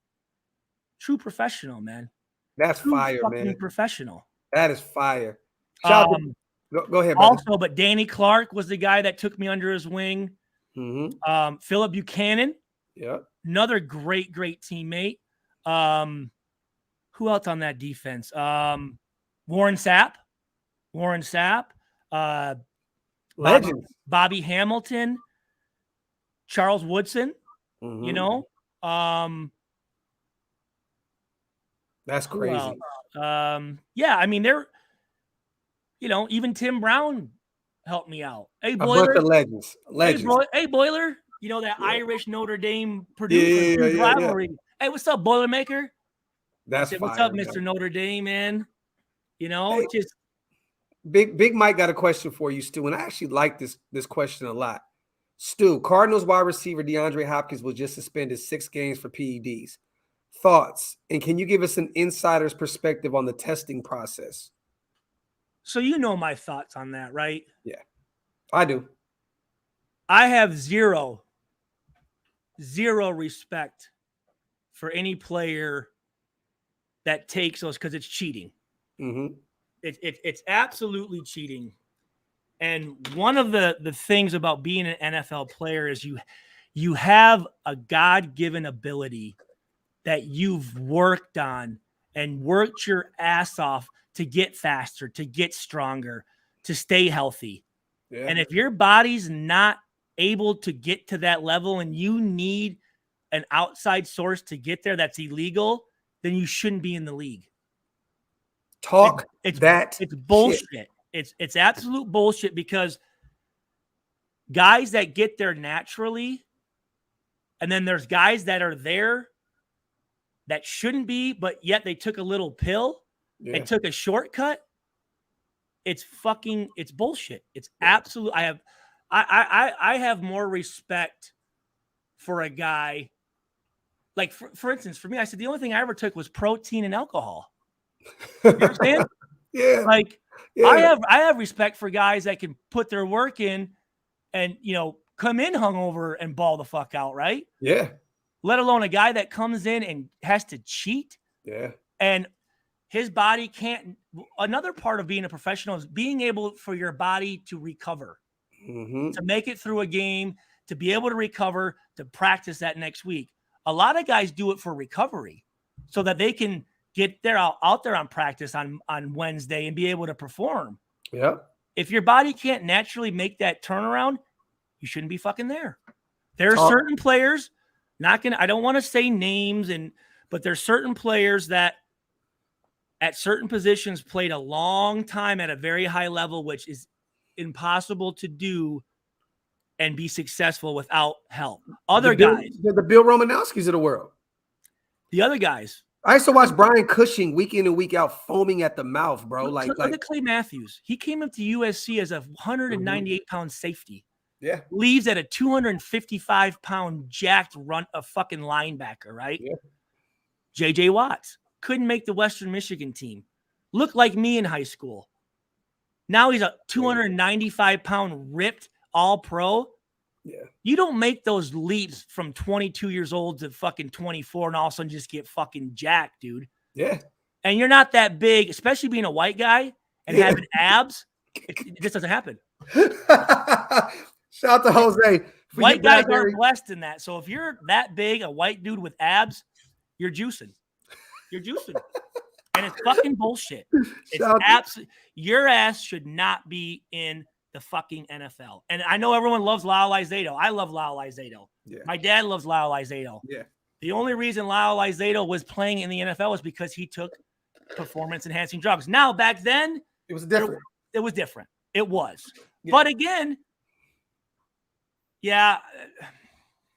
True professional, man. That's fire, man. Professional. That is fire. Go ahead, brother. Also, but Danny Clark was the guy that took me under his wing. Philip Buchanan. Yeah. Another great teammate. Who else on that defense? Warren Sapp. Legend. Bobby Hamilton. Charles Woodson. That's crazy. Yeah, I mean, they're, even Tim Brown helped me out. Hey, Boiler. A bunch of legends. Hey, Boiler. That Irish Notre Dame Purdue rivalry. Yeah. Hey, what's up, Boilermaker? That's fire, what's up, Mr. Notre Dame, man? Just Big Mike got a question for you, Stu, and I actually like this question a lot. Stu, Cardinals wide receiver DeAndre Hopkins was just suspended 6 games for PEDs. Thoughts, and can you give us an insider's perspective on the testing process? So you know my thoughts on that, right? Yeah, I do. I have zero respect for any player that takes those because it's cheating. Mm-hmm. It's absolutely cheating. And one of the things about being an NFL player is you have a God-given ability that you've worked on and worked your ass off to get faster, to get stronger, to stay healthy. Yeah. And if your body's not able to get to that level and you need an outside source to get there that's illegal, then you shouldn't be in the league. It's bullshit. Shit. It's absolute bullshit because guys that get there naturally, and then there's guys that are there that shouldn't be, but yet they took a little pill and took a shortcut. It's bullshit. It's absolute. I have more respect for a guy. Like for instance, for me, I said the only thing I ever took was protein and alcohol. You understand? Yeah. Like yeah. I have respect for guys that can put their work in and come in hungover and ball the fuck out, right? Yeah. Let alone a guy that comes in and has to cheat. Yeah. And his body can't. Another part of being a professional is being able for your body to recover, to make it through a game, to be able to recover, to practice that next week. A lot of guys do it for recovery so that they can get there out there on practice on Wednesday and be able to perform. Yeah. If your body can't naturally make that turnaround, you shouldn't be fucking there. There are certain players, I don't want to say names, but there's certain players that at certain positions played a long time at a very high level, which is impossible to do and be successful without help. The Bill Romanowskis of the world. The other guys. I used to watch Brian Cushing week in and week out foaming at the mouth, bro. Look at Clay Matthews. He came up to USC as a 198-pound safety. Yeah. Leaves at a 255-pound jacked fucking linebacker, right? Yeah. J.J. Watts couldn't make the Western Michigan team. Looked like me in high school. Now he's a 295-pound ripped all-pro. Yeah. You don't make those leaps from 22 years old to fucking 24 and all of a sudden just get fucking jacked, dude. Yeah. And you're not that big, especially being a white guy and having abs. It just doesn't happen. Shout out to Jose. White guys aren't blessed in that. So if you're that big, a white dude with abs, you're juicing. You're juicing. And it's fucking bullshit. It's absolutely, your ass should not be in the fucking NFL. And I know everyone loves Lyle Izado. I love Lyle Izado. Yeah. My dad loves Lyle Izado. Yeah. The only reason Lyle Izado was playing in the NFL was because he took performance-enhancing drugs. Now, back then, it was different. It was different. It was. Yeah. But again, yeah.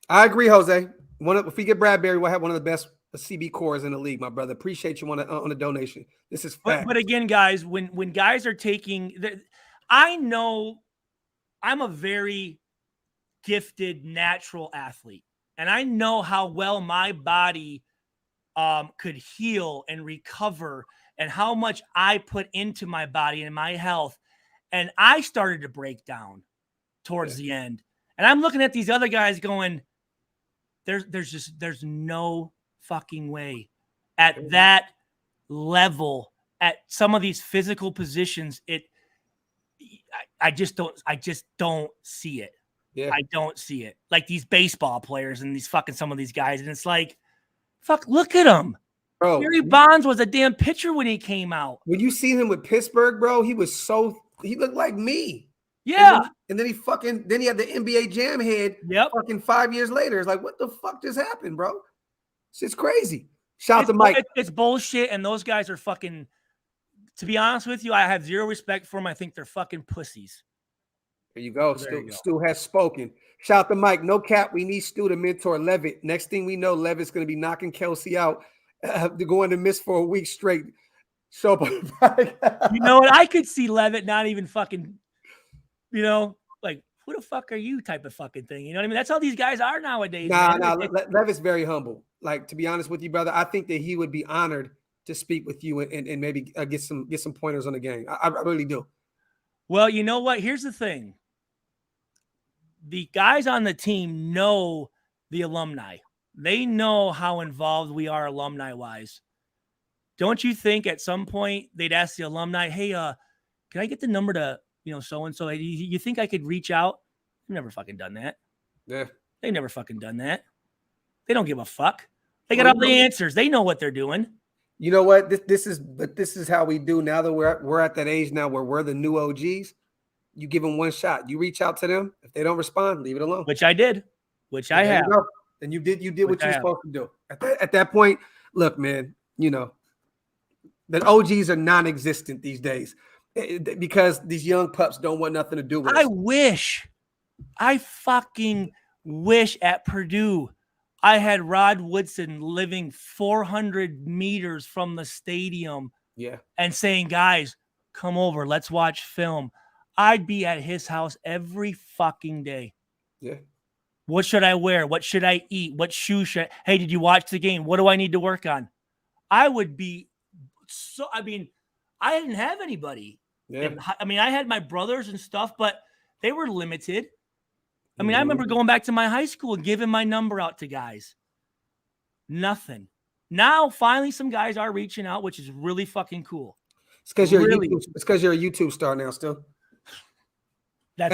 I agree, Jose. If we get Bradbury, we'll have one of the best CB cores in the league, my brother. Appreciate you on a donation. This is fact. But again, guys, when guys are taking I know I'm a very gifted natural athlete, and I know how well my body could heal and recover and how much I put into my body and my health. And I started to break down towards the end. And I'm looking at these other guys going, there's no fucking way at that level, at some of these physical positions. I just don't see it. Yeah. I don't see it. Like these baseball players and some of these guys. And it's like, fuck, look at them. Bro, Barry Bonds was a damn pitcher when he came out. When you see him with Pittsburgh, bro, he looked like me. Yeah. And then he had the NBA Jam head. Yep. Fucking 5 years later. It's like, what the fuck just happened, bro? It's crazy. Shout out to Mike. It's bullshit. And those guys are fucking, to be honest with you, I have zero respect for them. I think they're fucking pussies. There you go. Stu has spoken. Shout out to Mike. No cap. We need Stu to mentor Levitt. Next thing we know, Levitt's going to be knocking Kelsey out. They're going to miss for a week straight. Show up on You know what? I could see Levitt not even fucking, like, who the fuck are you type of fucking thing. You know what I mean? That's how these guys are nowadays. Nah. Levitt's very humble. Like, to be honest with you, brother, I think that he would be honored to speak with you and maybe get some pointers on the game. I really do. Well, you know what? Here's the thing. The guys on the team know the alumni. They know how involved we are alumni-wise. Don't you think at some point they'd ask the alumni, hey, can I get the number to, so-and-so? You think I could reach out? They've never fucking done that. Yeah. They've never fucking done that. They don't give a fuck. They got all the answers. They know what they're doing. You know what? This is how we do now that we're at that age now where we're the new OGs. You give them one shot. You reach out to them. If they don't respond, leave it alone. Which I did. Which I have. And you did what you're supposed to do. At that point, look, man, the OGs are non-existent these days because these young pups don't want nothing to do with us. I fucking wish at Purdue I had Rod Woodson living 400 meters from the stadium and saying, guys, come over. Let's watch film. I'd be at his house every fucking day. Yeah. What should I wear? What should I eat? What shoes should Hey, did you watch the game? What do I need to work on? I would be I didn't have anybody. Yeah. I had my brothers and stuff, but they were limited. I remember going back to my high school and giving my number out to guys. Nothing. Now, finally, some guys are reaching out, which is really fucking cool. It's because you're a YouTube star now, still. That's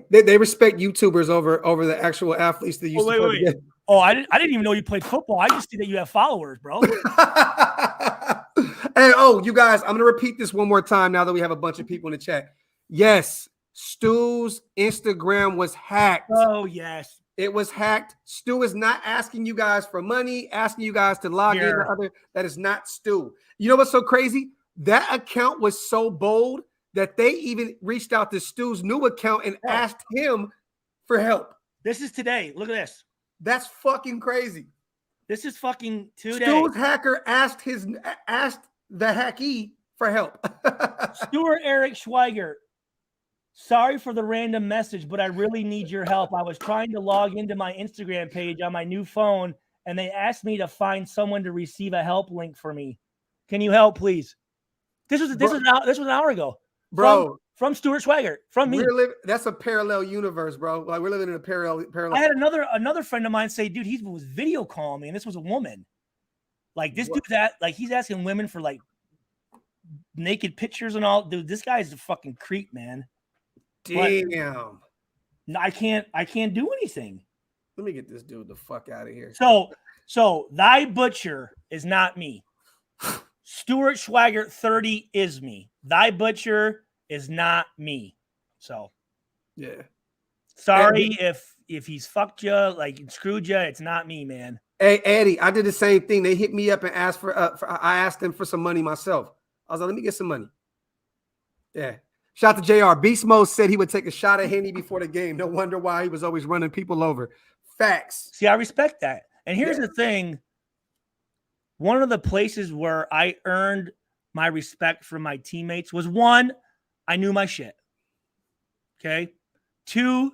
they respect YouTubers over the actual athletes that used to wait. Oh, I didn't even know you played football. I just see that you have followers, bro. Hey, you guys, I'm gonna repeat this one more time now that we have a bunch of people in the chat. Yes, Stu's Instagram was hacked. Oh, yes. It was hacked. Stu is not asking you guys for money, asking you guys to log in to other. That is not Stu. You know what's so crazy? That account was so bold that they even reached out to Stu's new account and asked him for help. This is today. Look at this. That's fucking crazy. This is fucking today. Stu's hacker asked the hacky for help. Stuart Eric Schweiger. Sorry for the random message, but I really need your help. I was trying to log into my Instagram page on my new phone, and they asked me to find someone to receive a help link for me. Can you help, please? This was an hour ago, bro. From Stuart Schweiger, from me. That's a parallel universe, bro. Like we're living in a parallel. I had another friend of mine say, "Dude, he was video calling me, and this was a woman. Like this dude he's asking women for like naked pictures and all. Dude, this guy's a fucking creep, man." Damn. No, I can't do anything. Let me get this dude the fuck out of here. So thy butcher is not me. Stuart Schweiger 30 is me. Thy butcher is not me. So yeah. Sorry if he's fucked you, like screwed you. It's not me, man. Hey, Eddie, I did the same thing. They hit me up and asked I asked them for some money myself. I was like, let me get some money. Yeah. Shout out to JR. Beast Mode said he would take a shot at Henny before the game. No wonder why he was always running people over. Facts. See, I respect that. And here's the thing. One of the places where I earned my respect from my teammates was 1, I knew my shit. Okay. 2,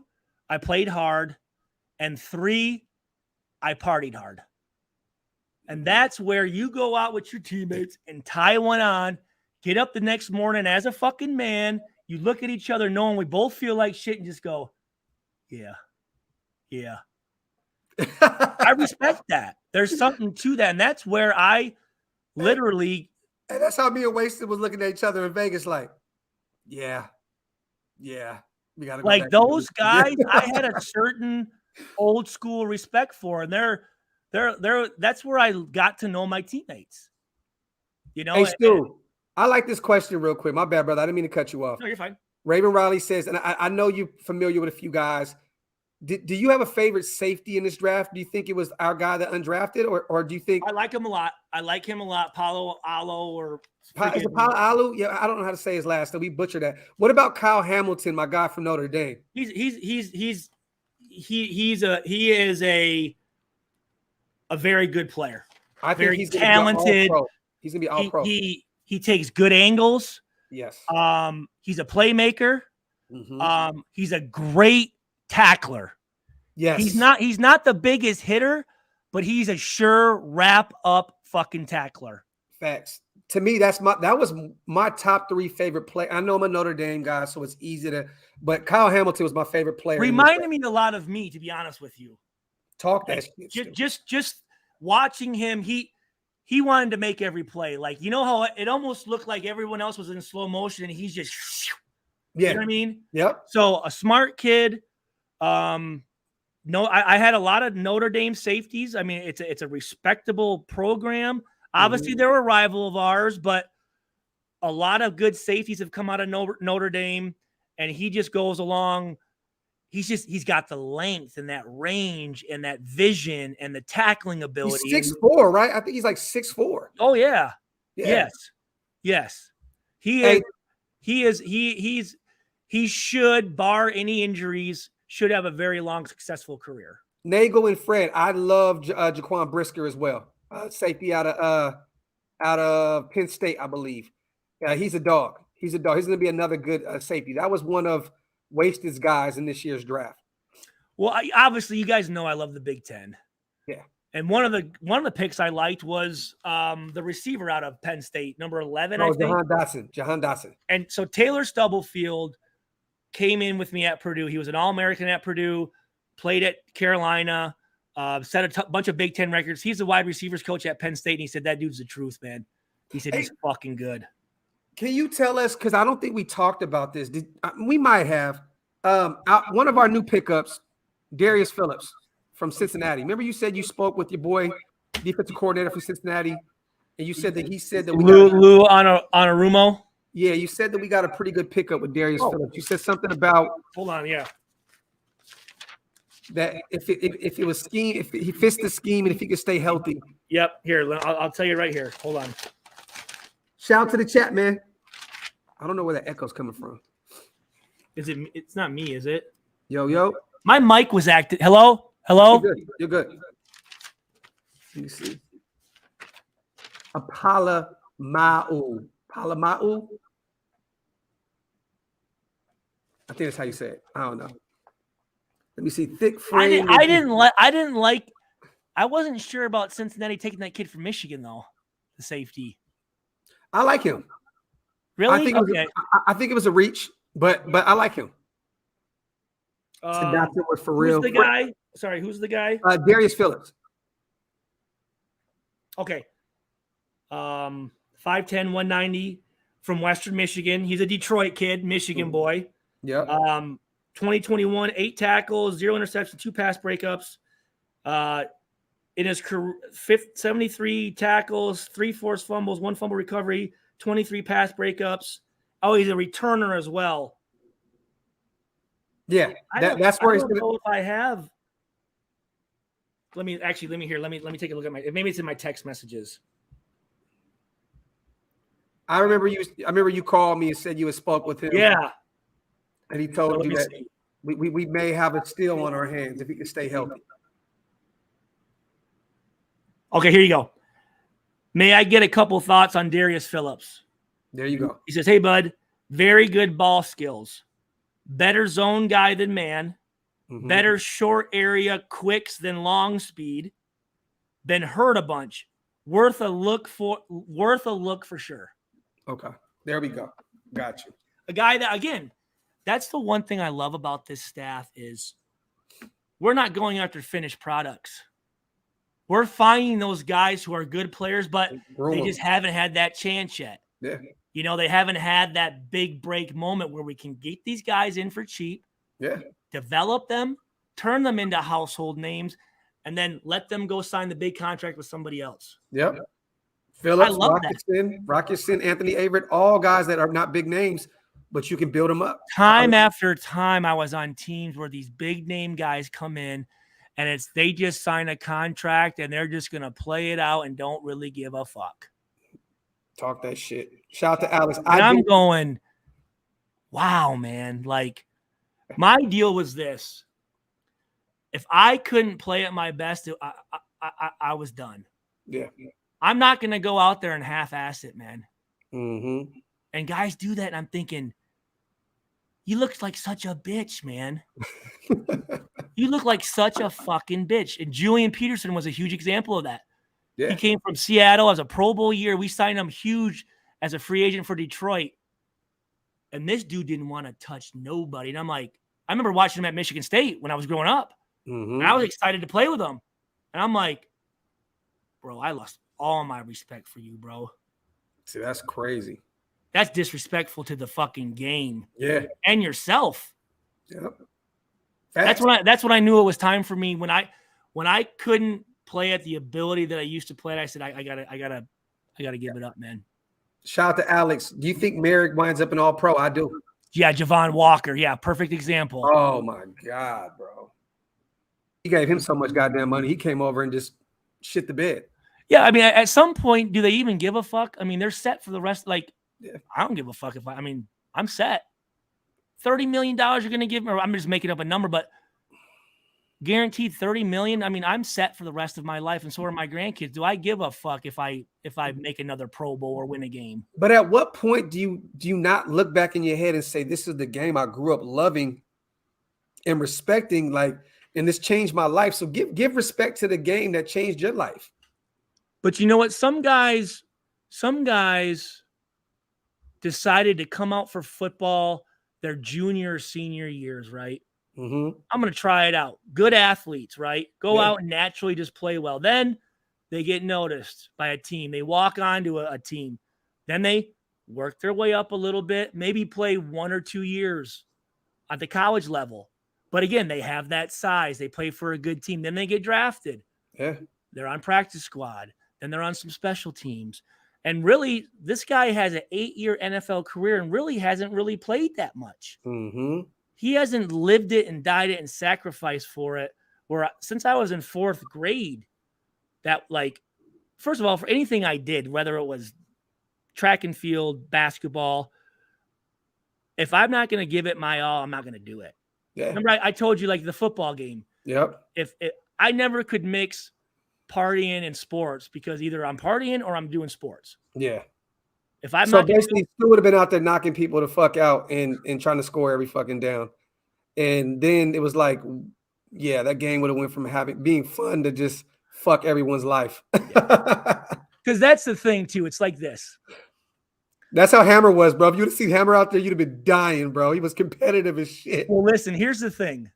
I played hard. And 3, I partied hard. And that's where you go out with your teammates and tie one on, get up the next morning as a fucking man. You look at each other knowing we both feel like shit and just go, yeah. I respect that. There's something to that. And that's where I literally. And that's how me and Wasted was looking at each other in Vegas like, yeah. We gotta go like back those guys, I had a certain old school respect for. And they're that's where I got to know my teammates. You know, hey, Stu, I like this question real quick. My bad, brother. I didn't mean to cut you off. No, you're fine. Raven Riley says, and I know you're familiar with a few guys. Do you have a favorite safety in this draft? Do you think it was our guy that undrafted, or do you think I like him a lot? Paulo Alo or is it Paulo Alu? Yeah, I don't know how to say his last, so we butchered that. What about Kyle Hamilton, my guy from Notre Dame? He is a very good player. I think he's talented. He's gonna be all pro. He takes good angles. Yes. He's a playmaker. Mm-hmm. He's a great tackler. Yes. He's not the biggest hitter, but he's a sure wrap up fucking tackler. Facts. To me, that was my top 3 favorite play. I know I'm a Notre Dame guy, so it's easy to. But Kyle Hamilton was my favorite player. Reminded me a lot of me, to be honest with you. Talk that shit. Just watching him, he wanted to make every play. Like, you know how it almost looked like everyone else was in slow motion, and he's just. Yeah. You know what I mean? Yep. So a smart kid. No, I had a lot of Notre Dame safeties. I mean, it's a respectable program. Obviously, they're a rival of ours, but a lot of good safeties have come out of Notre Dame, and he just goes along. He's got the length and that range and that vision and the tackling ability. He's 6'4", right? I think he's like 6'4". Oh yeah. Yeah. Yes. He should, bar any injuries, should have a very long, successful career. Nagel and Fred, I love Jaquan Brisker as well. Safety out of Penn State, I believe. He's a dog. He's going to be another good safety. That was one of Wasted's guys in this year's draft. Well, obviously, you guys know I love the Big Ten. Yeah. And one of the picks I liked was the receiver out of Penn State, number 11. I think. Jahan Dotson. And so Taylor Stubblefield came in with me at Purdue. He was an All-American at Purdue, played at Carolina, set a bunch of Big Ten records. He's the wide receivers coach at Penn State, and he said, that dude's the truth, man. He said, he's fucking good. Can you tell us, because I don't think we talked about this. We might have. One of our new pickups, Darius Phillips from Cincinnati. Remember you said you spoke with your boy, defensive coordinator from Cincinnati, and you said that he said that Lou Anarumo? Yeah, you said that we got a pretty good pickup with Darius Phillips. You said something about hold on, yeah. That if it was scheme, if he fits the scheme and if he could stay healthy. Yep, here, I'll tell you right here. Hold on. Shout out to the chat, man. I don't know where that echo's coming from. It's not me, is it? Yo. My mic was active. Hello? You're good. Let me see. Palamau. I think that's how you say it. I don't know. Let me see. Thick frame. I wasn't sure about Cincinnati taking that kid from Michigan, though. The safety. I like him. Really? I think it was a reach, but I like him. For real. Who's the guy? Sorry, who's the guy? Darius Phillips. Okay. 5'10", 190 from Western Michigan. He's a Detroit kid, Michigan boy. Yeah. 2021, 8 tackles, 0 interceptions, 2 pass breakups. In his career, 73 tackles, 3 forced fumbles, 1 fumble recovery, 23 pass breakups. Oh, he's a returner as well. Yeah, that's where he's going to. If I have. Let me take a look at maybe it's in my text messages. I remember you called me and said you had spoke with him. Yeah. And he told you that we may have a steal on our hands if he can stay healthy. Okay, here you go. May I get a couple thoughts on Darius Phillips? There you go. He says, hey, bud, very good ball skills. Better zone guy than man. Mm-hmm. Better short area quicks than long speed. Been hurt a bunch. Worth a look for sure. Okay, there we go. Got you. A guy that, again, that's the one thing I love about this staff is we're not going after finished products. We're finding those guys who are good players, but they just haven't had that chance yet. Yeah. You know, they haven't had that big break moment where we can get these guys in for cheap. Yeah. Develop them, turn them into household names, and then let them go sign the big contract with somebody else. Yep. Phillips, Rocketson, Anthony Averett, all guys that are not big names, but you can build them up. Time after time, I was on teams where these big name guys come in, and they just sign a contract, and they're just going to play it out and don't really give a fuck. Talk that shit. Shout out to Alex. I'm going, wow, man. Like, my deal was this. If I couldn't play at my best, I was done. Yeah. I'm not going to go out there and half-ass it, man. Mm-hmm. And guys do that, and I'm thinking, you look like such a bitch, man. You look like such a fucking bitch. And Julian Peterson was a huge example of that. Yeah. He came from Seattle as a Pro Bowl year. We signed him huge as a free agent for Detroit. And this dude didn't want to touch nobody. And I'm like, I remember watching him at Michigan State when I was growing up. And I was excited to play with him. And I'm like, bro, I lost all my respect for you, bro. See, that's crazy. That's disrespectful to the fucking game. Yeah. And yourself. Yep. That's when I knew it was time for me. When I couldn't play at the ability that I used to play, I said, I gotta give it up, man. Shout out to Alex. Do you think Merrick winds up an all pro? I do. Yeah, Javon Walker. Yeah, perfect example. Oh my God, bro. He gave him so much goddamn money. He came over and just shit the bed. Yeah, I mean, at some point, do they even give a fuck? I mean, they're set for the rest. Like, I don't give a fuck I'm set. $30 million you're going to give me, or I'm just making up a number, but guaranteed $30 million. I mean, I'm set for the rest of my life, and so are my grandkids. Do I give a fuck if I make another Pro Bowl or win a game? But at what point do you not look back in your head and say, this is the game I grew up loving and respecting, like, and this changed my life? So give respect to the game that changed your life. But you know what? Some guys decided to come out for football their junior or senior years, right? Mm-hmm. I'm going to try it out. Good athletes, right? Go out and naturally just play well. Then they get noticed by a team. They walk onto a team. Then they work their way up a little bit, maybe play 1 or 2 years at the college level. But again, they have that size. They play for a good team. Then they get drafted. Yeah. They're on practice squad. Then they're on some special teams. And really, this guy has an 8-year NFL career and really hasn't really played that much. Mm-hmm. He hasn't lived it and died it and sacrificed for it. Where since I was in 4th grade, that, like, first of all, for anything I did, whether it was track and field, basketball, if I'm not going to give it my all, I'm not going to do it. Yeah. Remember, I told you, like, the football game. Yep. If I never could mix partying and sports, because either I'm partying or I'm doing sports. Yeah. If I'm so not basically, Stu would have been out there knocking people the fuck out and trying to score every fucking down. And then it was like, yeah, that game would have went from being fun to just fuck everyone's life. Because that's the thing too. It's like this. That's how Hammer was, bro. If you would have seen Hammer out there, you'd have been dying, bro. He was competitive as shit. Well, listen, here's the thing.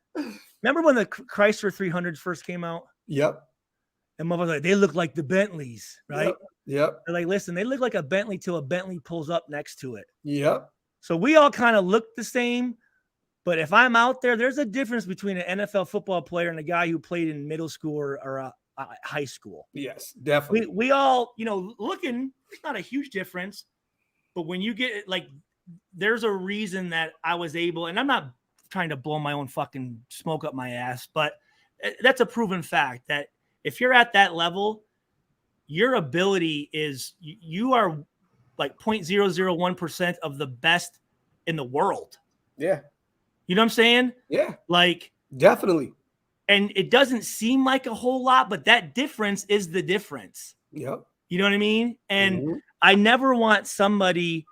Remember when the Chrysler 300s first came out? Yep. And motherfuckers like, they look like the Bentleys, right? Yep. They're like, listen, they look like a Bentley till a Bentley pulls up next to it. Yep. So we all kind of look the same. But if I'm out there, there's a difference between an NFL football player and a guy who played in middle school or high school. Yes, definitely. We all, looking, there's not a huge difference. But when you get, like, there's a reason that I was able, and I'm not trying to blow my own fucking smoke up my ass, but that's a proven fact that if you're at that level, your ability is, you are like 0.001% of the best in the world. Yeah. You know what I'm saying? Yeah. Like, definitely. And it doesn't seem like a whole lot, but that difference is the difference. Yep. You know what I mean? And I never want somebody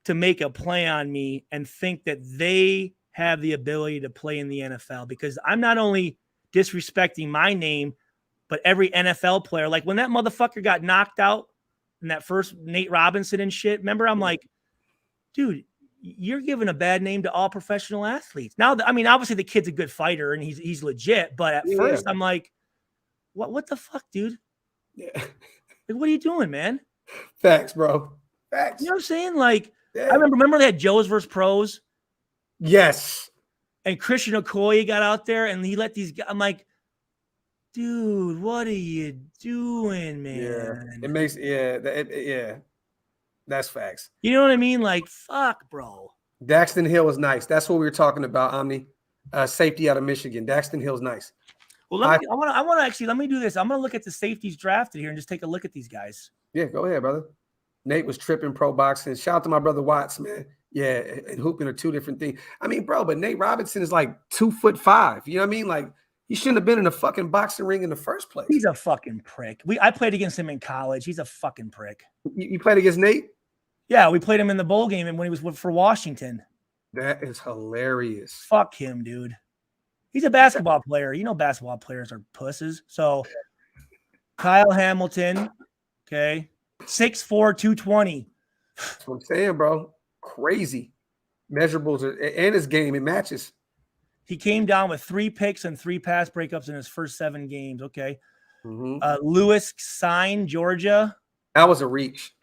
to make a play on me and think that they have the ability to play in the NFL, because I'm not only disrespecting my name, but every NFL player. Like when that motherfucker got knocked out in that first Nate Robinson and shit, remember, I'm like, dude, you're giving a bad name to all professional athletes. Now, I mean, obviously the kid's a good fighter and he's legit, but at first I'm like, what the fuck, dude? Yeah. Like, what are you doing, man? Facts, bro. Facts. You know what I'm saying? Like, I remember they had Joe's versus Pros. Yes. And Christian Okoye got out there and he let these guys, I'm like, dude, what are you doing, man? Yeah. It makes, yeah. That's facts. You know what I mean? Like, fuck, bro. Daxton Hill was nice. That's what we were talking about, Omni. Safety out of Michigan. Daxton Hill's nice. Well, let me do this. I'm going to look at the safeties drafted here and just take a look at these guys. Yeah, go ahead, brother. Nate was tripping pro boxing. Shout out to my brother Watts, man. Yeah, and hooping are two different things. I mean, bro, but Nate Robinson is like 2'5". You know what I mean? Like, he shouldn't have been in a fucking boxing ring in the first place. He's a fucking prick. I played against him in college. He's a fucking prick. You played against Nate? Yeah, we played him in the bowl game and when he was for Washington. That is hilarious. Fuck him, dude. He's a basketball player. You know basketball players are pusses. So Kyle Hamilton, okay, 6'4", 220. That's what I'm saying, bro. Crazy. Measurables and his game, it matches. He came down with 3 picks and 3 pass breakups in his first 7 games. Okay. Lewis Sign, Georgia. That was a reach.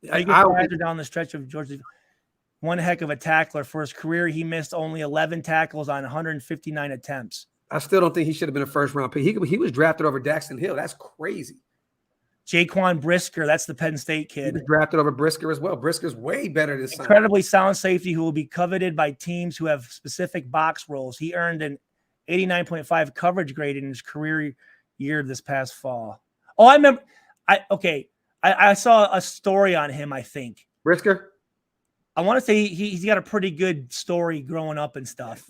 Pretty good passer down the stretch of Georgia. One heck of a tackler. For his career, he missed only 11 tackles on 159 attempts. I still don't think he should have been a first-round pick. He was drafted over Daxton Hill. That's crazy. Jaquan Brisker, that's the Penn State kid. He was drafted over Brisker as well. Brisker's way better than incredibly sound safety who will be coveted by teams who have specific box roles. He earned an 89.5 coverage grade in his career year this past fall. Oh, I remember. I saw a story on him, I think. Brisker? I want to say he's got a pretty good story growing up and stuff.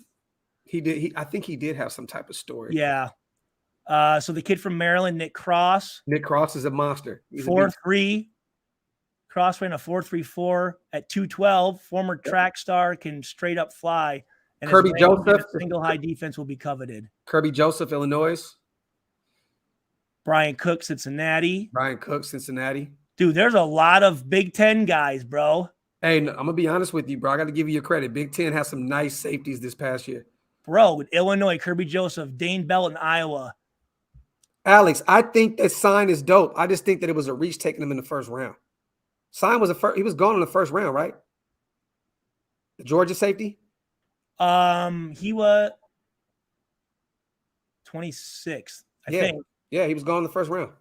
He did. I think he did have some type of story. Yeah. So the kid from Maryland, Nick Cross. Nick Cross is a monster. 4.3. Cross ran a 4.34 at 212. Former track star, can straight up fly. And Kirby Joseph. Single high defense will be coveted. Kirby Joseph, Illinois. Brian Cook, Cincinnati. Dude, there's a lot of Big Ten guys, bro. Hey, I'm going to be honest with you, bro. I got to give you your credit. Big Ten has some nice safeties this past year. Bro, with Illinois, Kirby Joseph, Dane Bell in Iowa. Alex, I think that Sign is dope. I just think that it was a reach taking him in the first round. Sign was he was gone in the first round, right? The Georgia safety? He was 26th, I think. Yeah, he was gone in the first round.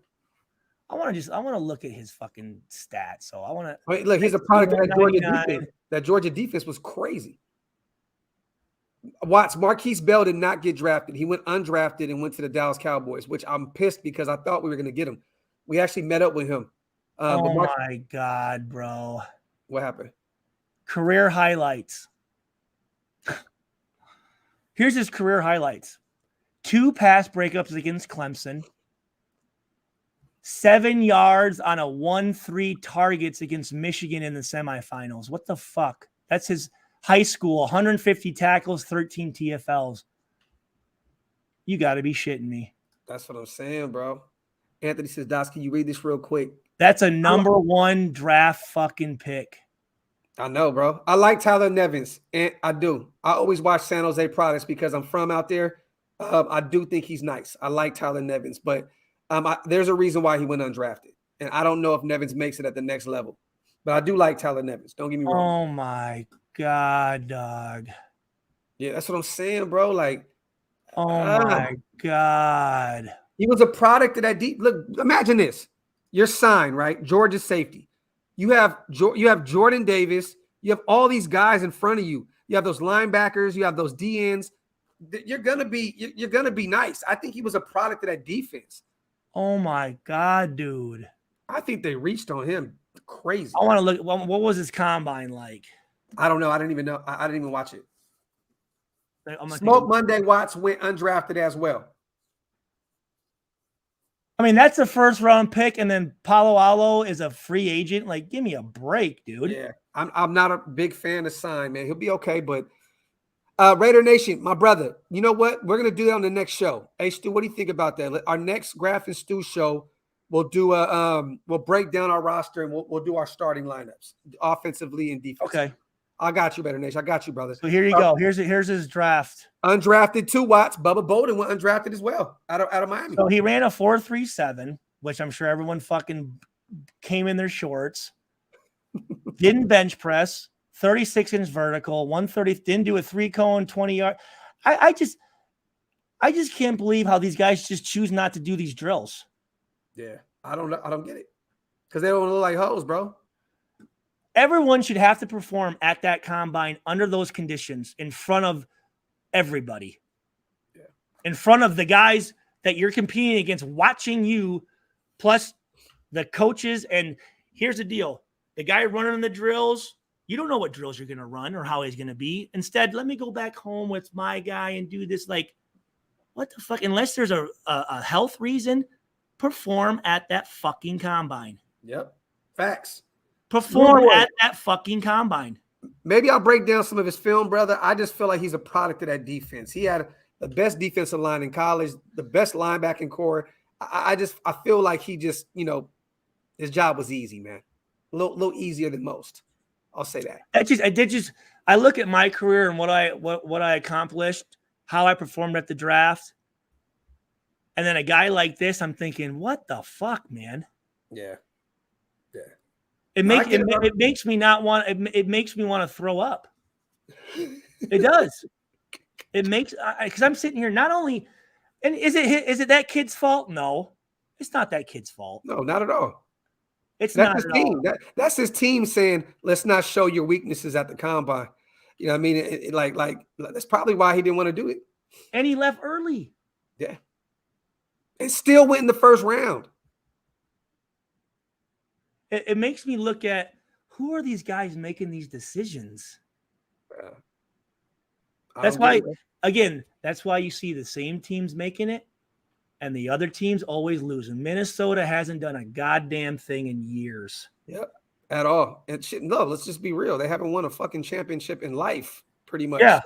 I want to look at his fucking stats. So I want to look, he's a product of that Georgia defense. That Georgia defense was crazy. Marquis Bell did not get drafted. He went undrafted and went to the Dallas Cowboys, which I'm pissed because I thought we were going to get him. We actually met up with him. My God, bro. What happened? Career highlights. Here's his career highlights. 2 pass breakups against Clemson. 7 yards on a 1-3 targets against Michigan in the semifinals. What the fuck? That's his high school. 150 tackles, 13 TFLs. You got to be shitting me. That's what I'm saying, bro. Anthony says, Dos, can you read this real quick? That's a number 1 draft fucking pick. I know, bro. I like Tyler Nevins, and I do. I always watch San Jose products because I'm from out there. I do think he's nice. I like Tyler Nevins, but there's a reason why he went undrafted. And I don't know if Nevins makes it at the next level. But I do like Tyler Nevins. Don't get me wrong. Oh, my God, dog. Yeah, that's what I'm saying, bro. Like, oh, my God. He was a product of that deep. Look, imagine this. You're signed, right? Georgia safety. You have Jordan Davis. You have all these guys in front of you. You have those linebackers. You have those DNs. You're gonna be nice. I think he was a product of that defense. Oh my God, dude! I think they reached on him crazy. I want to look. What was his combine like? I don't know. I didn't even know. I didn't even watch it. Smoke Monday Watts went undrafted as well. I mean, that's a first round pick, and then Palo Alto is a free agent. Like, give me a break, dude. Yeah, I'm not a big fan of Sign, man. He'll be okay, but Raider Nation, my brother, you know what? We're gonna do that on the next show. Hey, Stu, what do you think about that? Our next Graphk Stu show, we'll do we'll break down our roster and we'll do our starting lineups, offensively and defensively. Okay. I got you, Raider Nation. I got you, brother. So here you go. Here's his draft. Undrafted 2 Watts. Bubba Bolden went undrafted as well out of Miami. So he ran a 4.37, which I'm sure everyone fucking came in their shorts. Didn't bench press. 36-inch vertical, 130. Didn't do a 3-cone, 20-yard. I just can't believe how these guys just choose not to do these drills. Yeah, I don't get it because they don't look like hoes, bro. Everyone should have to perform at that combine under those conditions in front of everybody. Yeah. In front of the guys that you're competing against, watching you, plus the coaches. And here's the deal: the guy running the drills. You don't know what drills you're going to run or how he's going to be. Instead, let me go back home with my guy and do this. Like, what the fuck? Unless there's a health reason, perform at that fucking combine. Yep. Facts. Perform at that fucking combine. Maybe I'll break down some of his film, brother. I just feel like he's a product of that defense. He had the best defensive line in college, the best linebacking core. I feel like he just, his job was easy, man. A little easier than most. I'll say that. I look at my career and what I accomplished, how I performed at the draft, and then a guy like this, I'm thinking, what the fuck, man? Yeah. It makes me want to throw up. It does. It makes, because I'm sitting here not only, and is it that kid's fault? No, it's not that kid's fault. No, not at all. That's not his team. That's his team saying, let's not show your weaknesses at the combine. You know what I mean? Like that's probably why he didn't want to do it. And he left early. Yeah. And still went in the first round. It makes me look at, who are these guys making these decisions? That's why you see the same teams making it and the other teams always losing. Minnesota hasn't done a goddamn thing in years. Yep, at all. And shit, no, let's just be real. They haven't won a fucking championship in life, pretty much. Yeah.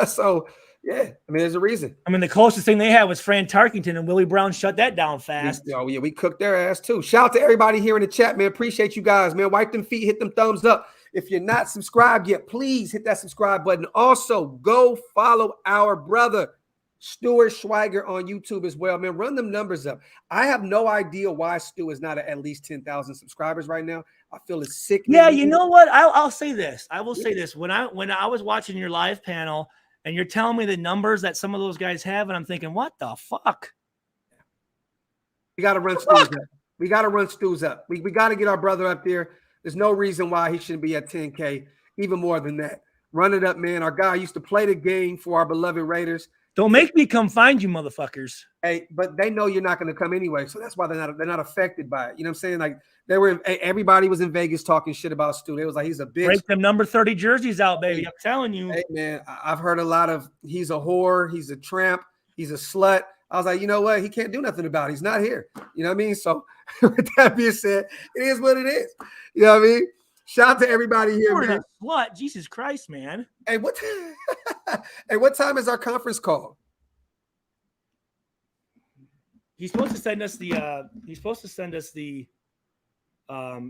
So, yeah, I mean, there's a reason. I mean, the closest thing they had was Fran Tarkington, and Willie Brown shut that down fast. We cooked their ass too. Shout out to everybody here in the chat, man. Appreciate you guys, man. Wipe them feet, hit them thumbs up. If you're not subscribed yet, please hit that subscribe button. Also, go follow our brother, Stuart Schweiger, on YouTube as well, man. Run them numbers up. I have no idea why Stu is not at least 10,000 subscribers right now. I feel it's sick. Yeah, you know what? I'll say this. I will say this. When I was watching your live panel and you're telling me the numbers that some of those guys have, and I'm thinking, what the fuck? We got to run Stu's up. We got to run Stu's up. We got to get our brother up there. There's no reason why he shouldn't be at 10K, even more than that. Run it up, man. Our guy used to play the game for our beloved Raiders. Don't make me come find you, motherfuckers. Hey, but they know you're not going to come anyway, so that's why they're not affected by it. You know what I'm saying? Like everybody was in Vegas talking shit about Stu. They was like, he's a bitch. Break them number 30 jerseys out, baby. I'm telling you. Hey, man, I've heard a lot of he's a whore, he's a tramp, he's a slut. I was like, you know what? He can't do nothing about it. He's not here. You know what I mean? So with that being said, it is what it is. You know what I mean? Shout out to everybody here, man. Slut, Jesus Christ, man. Hey, what time is our conference call? He's supposed to send us the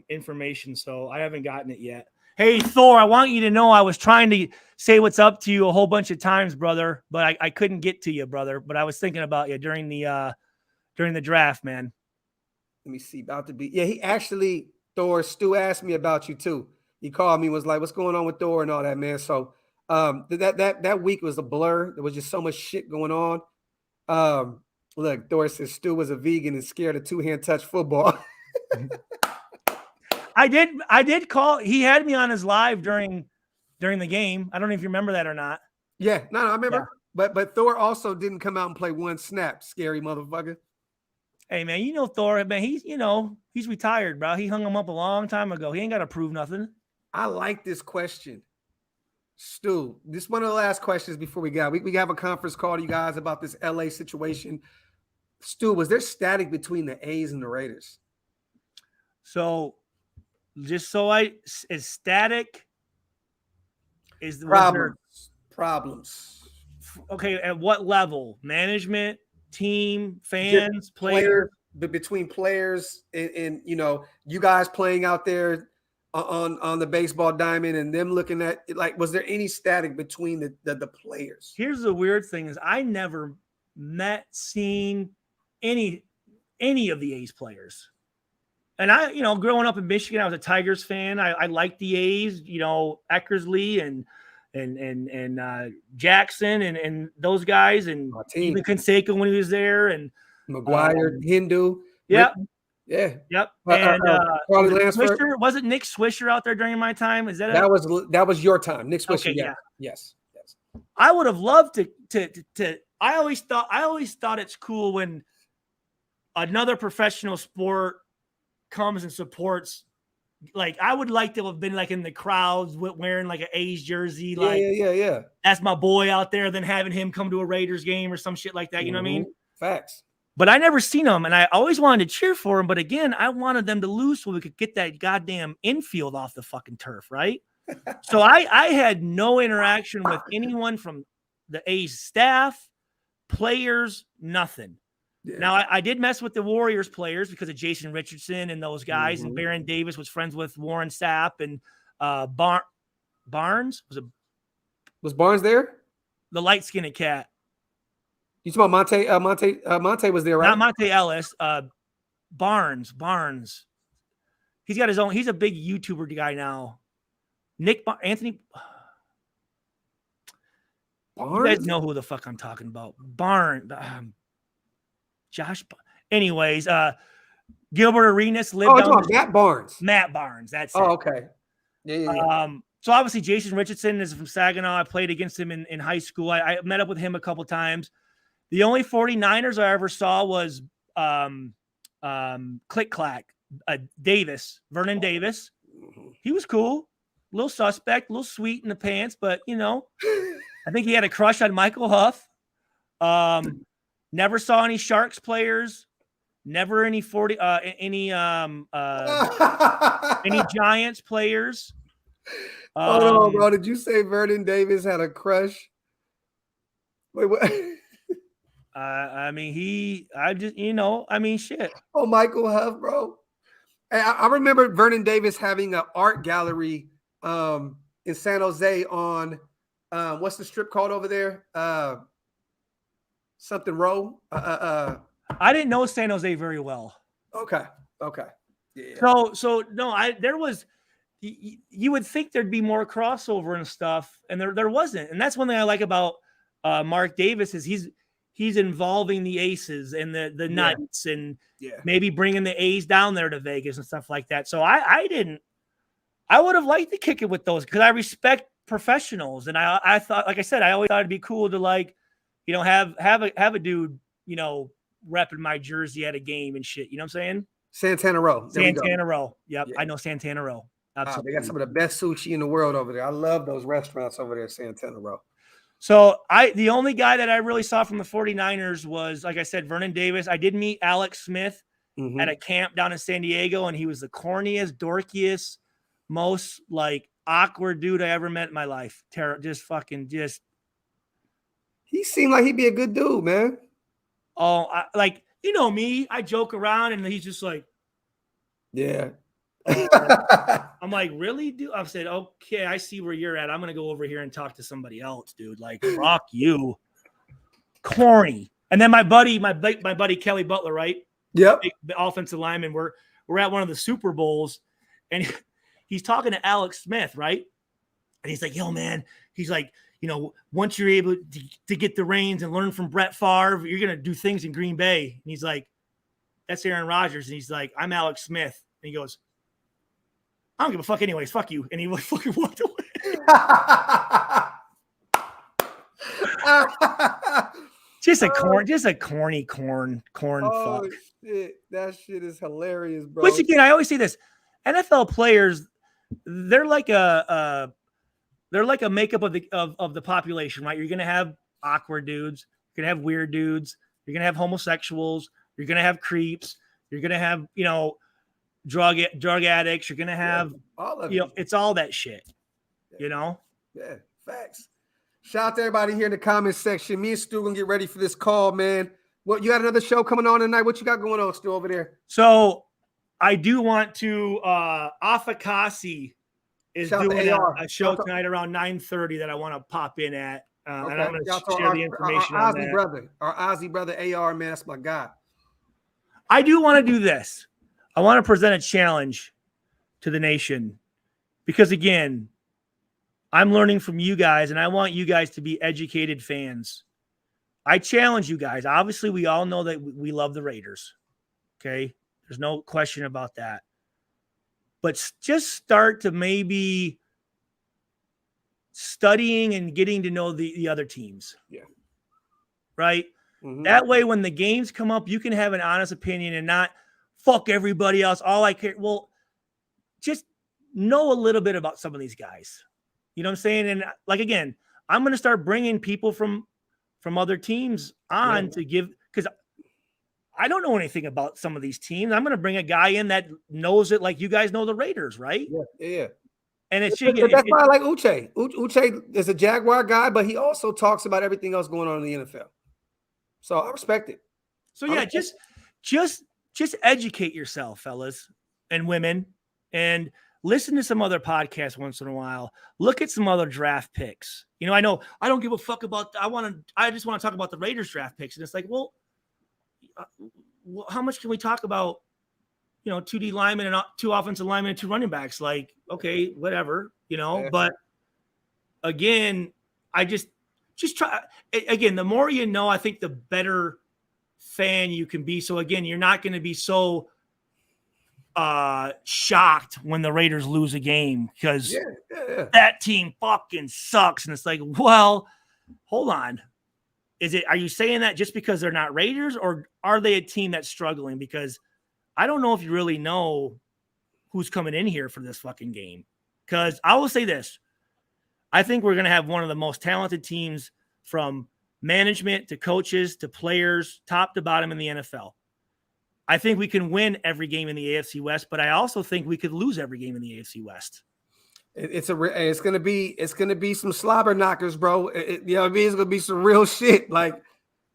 information, so I haven't gotten it yet. Hey, Thor, I want you to know I was trying to say what's up to you a whole bunch of times, brother, but I couldn't get to you, brother. But I was thinking about you during the draft, man. Let me see. About to be. Yeah, he actually, Thor, Stu asked me about you too. He called me, was like, what's going on with Thor and all that, man. So that week was a blur. There was just so much shit going on. Look, Thor says Stu was a vegan and scared of two-hand touch football. I did call. He had me on his live during the game. I don't know if you remember that or not. Yeah, no, I remember. Yeah. But Thor also didn't come out and play one snap. Scary motherfucker. Hey man, you know Thor, man. He's retired, bro. He hung him up a long time ago. He ain't got to prove nothing. I like this question, Stu. This is one of the last questions before we have a conference call to you guys about this LA situation. Stu, was there static between the A's and the Raiders? So. Just so is static is the problems. Okay, at what level? Management, team, fans, players, but between players and you guys playing out there on the baseball diamond and them looking at it, like, was there any static between the players? Here's the weird thing is I never seen any of the A's players. And I, growing up in Michigan, I was a Tigers fan. I liked the A's, Eckersley and Jackson and those guys, and even Canseco when he was there, and McGuire, Hindu. Yep. Yeah. Yep. And was it Nick Swisher out there during my time? Is that that was your time? Nick Swisher. Okay, yeah. Yes. I would have loved to. I always thought it's cool when another professional sport comes and supports. Like, I would like to have been like in the crowds wearing like an A's jersey. Like, yeah. That's my boy out there. Then having him come to a Raiders game or some shit like that. You know what I mean? Facts. But I never seen him, and I always wanted to cheer for him. But again, I wanted them to lose so we could get that goddamn infield off the fucking turf, right? So I had no interaction with anyone from the A's staff, players, nothing. Yeah. Now, I did mess with the Warriors players because of Jason Richardson and those guys, and Baron Davis was friends with Warren Sapp and Barnes. Was Barnes there? The light-skinned cat. You talking about Monte was there, right? Not Monte Ellis. Barnes. He's got his own. He's a big YouTuber guy now. Anthony. Barnes? You guys know who the fuck I'm talking about. Josh. Anyways, Gilbert Arenas lived down Matt Barnes. Matt Barnes. That's it. Oh, okay. Yeah. So obviously Jason Richardson is from Saginaw. I played against him in high school. I met up with him a couple times. The only 49ers I ever saw was Click Clack Davis, Vernon Davis. He was cool. A little suspect, a little sweet in the pants, but I think he had a crush on Michael Huff. Never saw any Sharks players. Never any any Giants players. Hold on, bro. Did you say Vernon Davis had a crush? Wait, what? Shit. Oh, Michael Huff, bro. Hey, I remember Vernon Davis having an art gallery in San Jose on what's the strip called over there? Something Row. I didn't know San Jose very well. Okay. Yeah. So no, there was. You would think there'd be more crossover and stuff, and there wasn't. And that's one thing I like about Mark Davis is he's involving the Aces and the Knights and maybe bringing the A's down there to Vegas and stuff like that. So I would have liked to kick it with those because I respect professionals, and I thought, like I said, I always thought it'd be cool to have a dude repping my jersey at a game and shit. You know what I'm saying? Santana Row. Santana Row. Yep, yeah. I know Santana Row. Absolutely. They got some of the best sushi in the world over there. I love those restaurants over there, Santana Row. So the only guy that I really saw from the 49ers was, like I said, Vernon Davis. I did meet Alex Smith at a camp down in San Diego, and he was the corniest, dorkiest, most awkward dude I ever met in my life. He seemed like he'd be a good dude, man. Oh, me, I joke around, and he's just like, yeah. I'm like, really, dude? I've said, okay, I see where you're at. I'm gonna go over here and talk to somebody else, dude. Fuck you, corny. And then my buddy Kelly Butler, right? Yep. The offensive lineman. We're at one of the Super Bowls, and he's talking to Alex Smith, right? And he's like, yo, man. He's like, once you're able to get the reins and learn from Brett Favre, you're gonna do things in Green Bay. And he's like, that's Aaron Rodgers. And he's like, I'm Alex Smith. And he goes, I don't give a fuck anyways. Fuck you. And he fucking walked away. Just a corny corn fuck. Shit. That shit is hilarious, bro. Which again, I always say this. NFL players, they're like a makeup of the population, right? You're gonna have awkward dudes, you're gonna have weird dudes, you're gonna have homosexuals, you're gonna have creeps, you're gonna have, drug addicts, you're gonna have all of it's all that shit. Yeah, facts. Shout out to everybody here in the comment section. Me and Stu gonna get ready for this call, man. What, you got another show coming on tonight? What you got going on, Stu, over there? So I do want to Afakasi is doing a show tonight around 9:30 that I want to pop in at. And I'm going to share the information on that. Our Ozzy brother, AR, man, that's my guy. I do want to do this. I want to present a challenge to the nation because, again, I'm learning from you guys, and I want you guys to be educated fans. I challenge you guys. Obviously, we all know that we love the Raiders. Okay? There's no question about that. But just start to maybe studying and getting to know the other teams. Yeah. Right? Mm-hmm. That way, when the games come up, you can have an honest opinion and not fuck everybody else. All I care. Well, just know a little bit about some of these guys. You know what I'm saying? And again, I'm going to start bringing people from other teams on to give, because I don't know anything about some of these teams. I'm going to bring a guy in that knows it like you guys know the Raiders, right? Yeah. And that's why I like Uche. Uche is a Jaguar guy, but he also talks about everything else going on in the NFL. So I respect it. So yeah, just educate yourself, fellas and women, and listen to some other podcasts once in a while. Look at some other draft picks. I know I don't give a fuck about. I just want to talk about the Raiders draft picks, and it's like, well, how much can we talk about? 2D linemen and 2 offensive linemen and 2 running backs. Like, okay, whatever, Yeah. But again, I just try. Again, the more you know, I think the better fan you can be. So again, you're not going to be so shocked when the Raiders lose a game because that team fucking sucks. And it's like, well, hold on. Are you saying that just because they're not Raiders, or are they a team that's struggling? Because I don't know if you really know who's coming in here for this fucking game. Because I will say this. I think we're going to have one of the most talented teams from management to coaches to players, top to bottom in the NFL. I think we can win every game in the AFC West, but I also think we could lose every game in the AFC West. It's going to be some slobber knockers, bro. It's going to be some real shit. Like,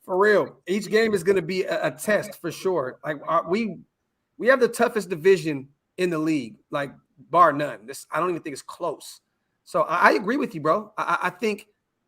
for real. Each game is going to be a test for sure. Like, we have the toughest division in the league, like bar none. I don't even think it's close. So I agree with you, bro. I think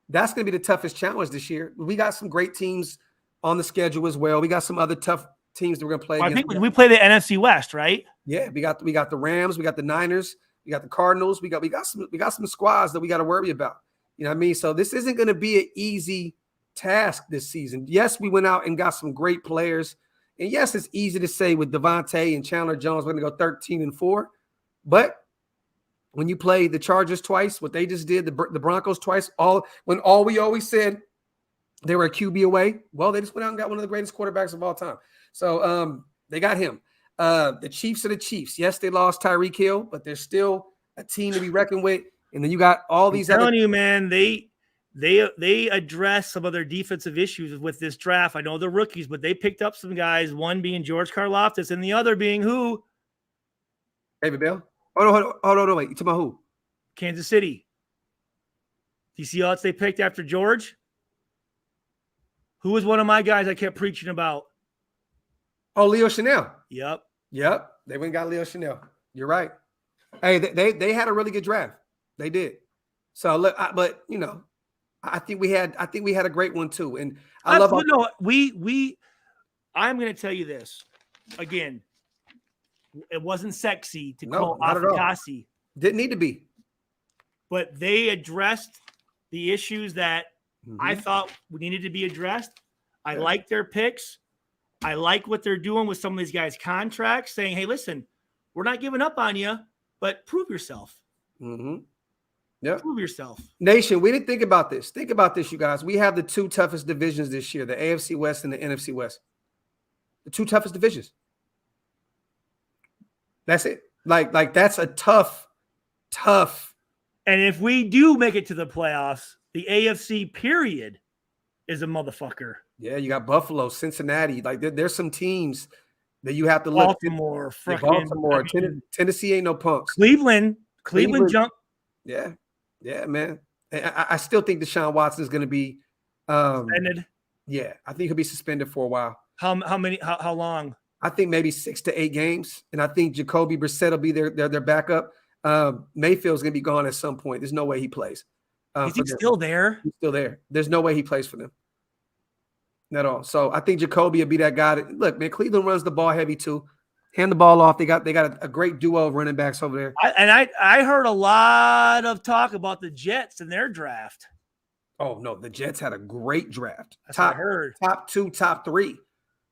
that's going to be the toughest challenge this year. We got some great teams on the schedule as well. We got some other tough teams that we're going to play against. I think we play the NFC West, right? Yeah, we got the Rams, we got the Niners, we got the Cardinals, we got some squads that we got to worry about. You know what I mean? So this isn't going to be an easy task this season. Yes, we went out and got some great players. And yes, it's easy to say with Devontae and Chandler Jones, we're going to go 13-4. But when you play the Chargers twice, what they just did, the Broncos twice, when we always said they were a QB away, well, they just went out and got one of the greatest quarterbacks of all time. So they got him. The Chiefs are the Chiefs. Yes, they lost Tyreek Hill, but they're still a team to be reckoned with. And then you got all these I'm telling you, man, they address some of their defensive issues with this draft. I know they're rookies, but they picked up some guys, one being George Karlaftis and the other being who? David Bell? Hold on, wait. You talking about who? Kansas City. Do you see all that they picked after George? Who was one of my guys I kept preaching about? Oh, Leo Chanel. Yep. They went and got Leo Chanel. You're right. Hey, they had a really good draft. They did. So look, I think we had a great one too. And I'm going to tell you this again. It wasn't sexy to call Afakasi. Didn't need to be. But they addressed the issues that I thought needed to be addressed. I like their picks. I like what they're doing with some of these guys' contracts, saying, hey, listen, we're not giving up on you, but prove yourself. Yeah. Prove yourself. Nation, we didn't think about this. Think about this, you guys. We have the 2 toughest divisions this year, the AFC West and the NFC West. The 2 toughest divisions. That's it. Like that's a tough. And if we do make it to the playoffs, the AFC period is a motherfucker. Yeah, you got Buffalo, Cincinnati. Like there's some teams that you have to look. Baltimore, Tennessee ain't no punks. Cleveland jumped. Yeah, man. I still think Deshaun Watson is going to be suspended. Yeah, I think he'll be suspended for a while. How long? I think maybe 6 to 8 games, and I think Jacoby Brissett will be their backup. Mayfield's going to be gone at some point. There's no way he plays. Is he still there? He's still there. There's no way he plays for them. Not at all. So I think Jacoby will be that guy. Look, man, Cleveland runs the ball heavy too. Hand the ball off. They got a great duo of running backs over there. I heard a lot of talk about the Jets and their draft. Oh no, the Jets had a great draft. That's what I heard. Top 2, top 3.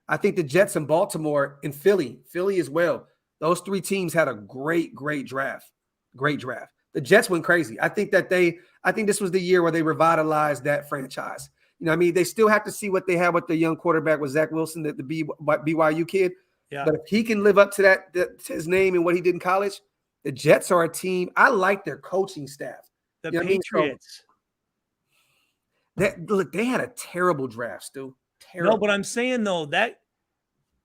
I think the Jets in Baltimore and Philly as well. Those 3 teams had a great draft. Great draft. The Jets went crazy. I think this was the year where they revitalized that franchise. You know what I mean? They still have to see what they have with the young quarterback with Zach Wilson, the BYU kid. Yeah. But if he can live up to that, to his name and what he did in college, the Jets are a team. I like their coaching staff. The Patriots. They had a terrible draft, Stu. Terrible. No, but I'm saying though that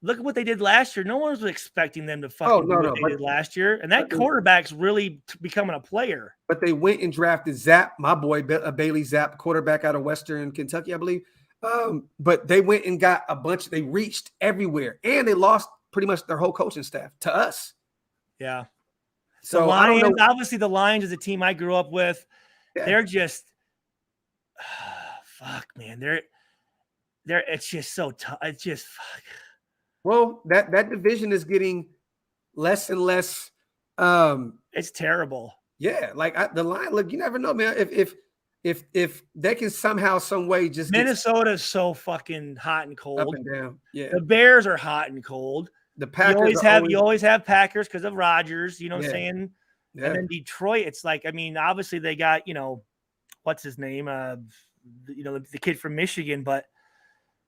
look at what they did last year. No one was expecting them to fucking do what they did last year, and that quarterback's really becoming a player. But they went and drafted Zapp, my boy Bailey Zapp, quarterback out of Western Kentucky, I believe. But they went and got a bunch. They reached everywhere, and they lost pretty much their whole coaching staff to us. Yeah. So the Lions, I don't know. obviously, the Lions is a team I grew up with. Yeah. They're just, fuck, man. They're. It's just so tough. It's just fuck. Well, that division is getting less and less. It's terrible. Yeah, like the line. Look, you never know, man. If they can somehow, some way, just Minnesota is so fucking hot and cold. up and down. Yeah, The Bears are hot and cold. the Packers You always have Packers because of Rodgers. You know what I'm saying? Yeah. And then Detroit, it's like, I mean, obviously they got, what's his name? The kid from Michigan, but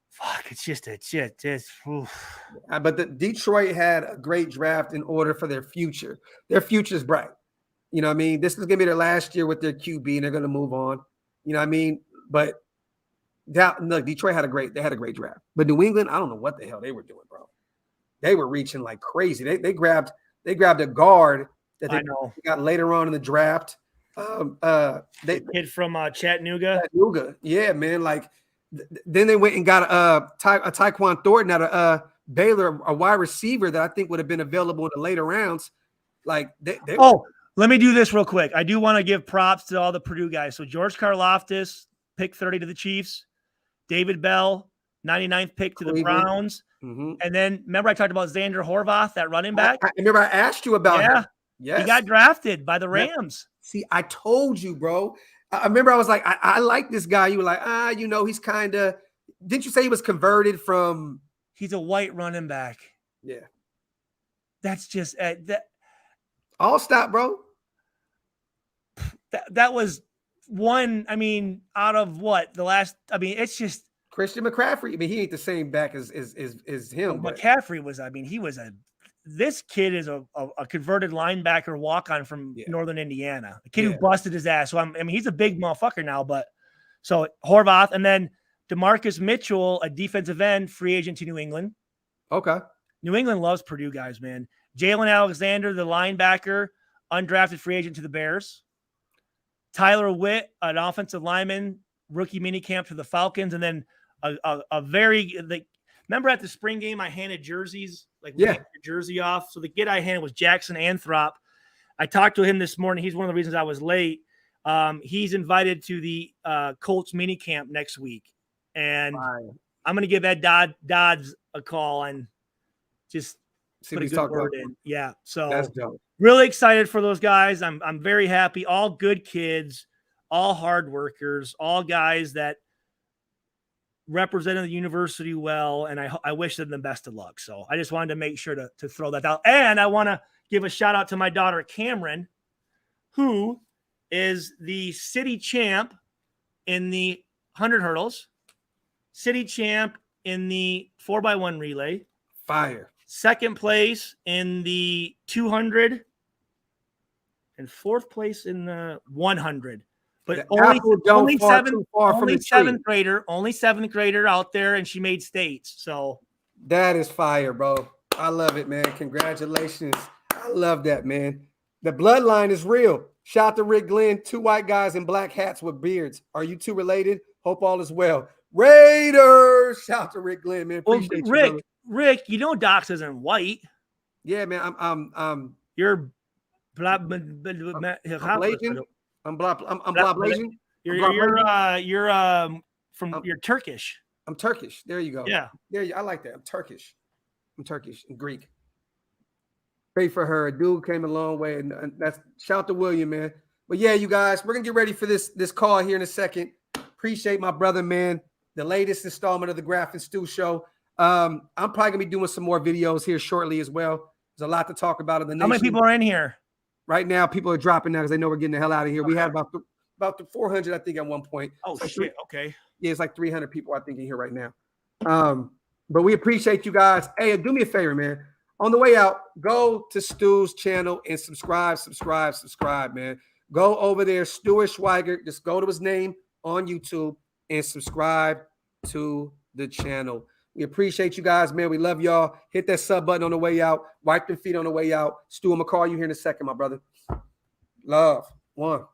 fuck, it's just oof. But the Detroit had a great draft in order for their future. Their future's bright. You know what I mean? This is going to be their last year with their QB, and they're going to move on. You know what I mean? But Detroit had a great draft. But New England, I don't know what the hell they were doing, bro. They were reaching like crazy. They grabbed a guard that they got later on in the draft. The kid from Chattanooga. Yeah, man. Like then they went and got a Taquan Thornton out of Baylor, a wide receiver that I think would have been available in the later rounds. Like let me do this real quick. I do want to give props to all the Purdue guys. So George Karlaftis, pick 30 to the Chiefs. David Bell, 99th pick to the Browns. Mm-hmm. And then remember I talked about Xander Horvath, that running back? I remember I asked you about him. Yes. He got drafted by the Rams. See, I told you, bro. I remember I was like, I like this guy. You were like, he's kind of – didn't you say he was converted from – He's a white running back. Yeah. That's just I'll stop, bro. That was one, I mean, out of what? The last – I mean, it's just – Christian McCaffrey. I mean, he ain't the same back as him. But McCaffrey was, I mean, he was this kid is a converted linebacker walk-on from Northern Indiana. A kid who busted his ass. So, I mean, he's a big motherfucker now. But so Horvath, and then DeMarcus Mitchell, a defensive end, free agent to New England. Okay. New England loves Purdue guys, man. Jalen Alexander, the linebacker, undrafted free agent to the Bears. Tyler Witt, an offensive lineman, rookie minicamp to the Falcons. And then remember at the spring game, I handed jerseys, your jersey off. So the kid I handed was Jackson Anthrop. I talked to him this morning. He's one of the reasons I was late. He's invited to the Colts mini camp next week. And I'm going to give Ed Dodds a call and just put a good word in. Yeah. So that's dope. Really excited for those guys. I'm very happy. All good kids, all hard workers, all guys that represented the university well, and I wish them the best of luck. So I just wanted to make sure to throw that out. And I want to give a shout out to my daughter, Cameron, who is the city champ in the 100 hurdles, city champ in the 4x1 relay. Fire. Second place in the 200 and fourth place in the 100. But only seventh grader out there, and she made states. So that is fire, bro. I love it, man. Congratulations. I love that, man. The bloodline is real. Shout out to Rick Glenn, 2 white guys in black hats with beards. Are you two related? Hope all is well. Raiders. Shout out to Rick Glenn, man. Appreciate you, Rick, you know Docs isn't white. Yeah, man. You're Blasian. I'm Blasian. You're Turkish. I'm Turkish. There you go. Yeah. I like that. I'm Turkish and Greek. Pray for her. A dude came a long way, and that's shout out to William, man. But yeah, you guys, we're gonna get ready for this call here in a second. Appreciate my brother, man. The latest installment of the Graphk Stu Show. I'm probably gonna be doing some more videos here shortly as well. There's a lot to talk about in the nation. How many people are in here? Right now, people are dropping now because they know we're getting the hell out of here. We had about 400, I think, at one point. Oh, shit. Okay. Yeah, it's like 300 people, I think, in here right now. But we appreciate you guys. Hey, do me a favor, man. On the way out, go to Stu's channel and subscribe, man. Go over there, Stuart Schweiger. Just go to his name on YouTube and subscribe to the channel. We appreciate you guys, man. We love y'all. Hit that sub button on the way out. Wipe your feet on the way out. Stu, I'm going to call you here in a second, my brother. Love. 1.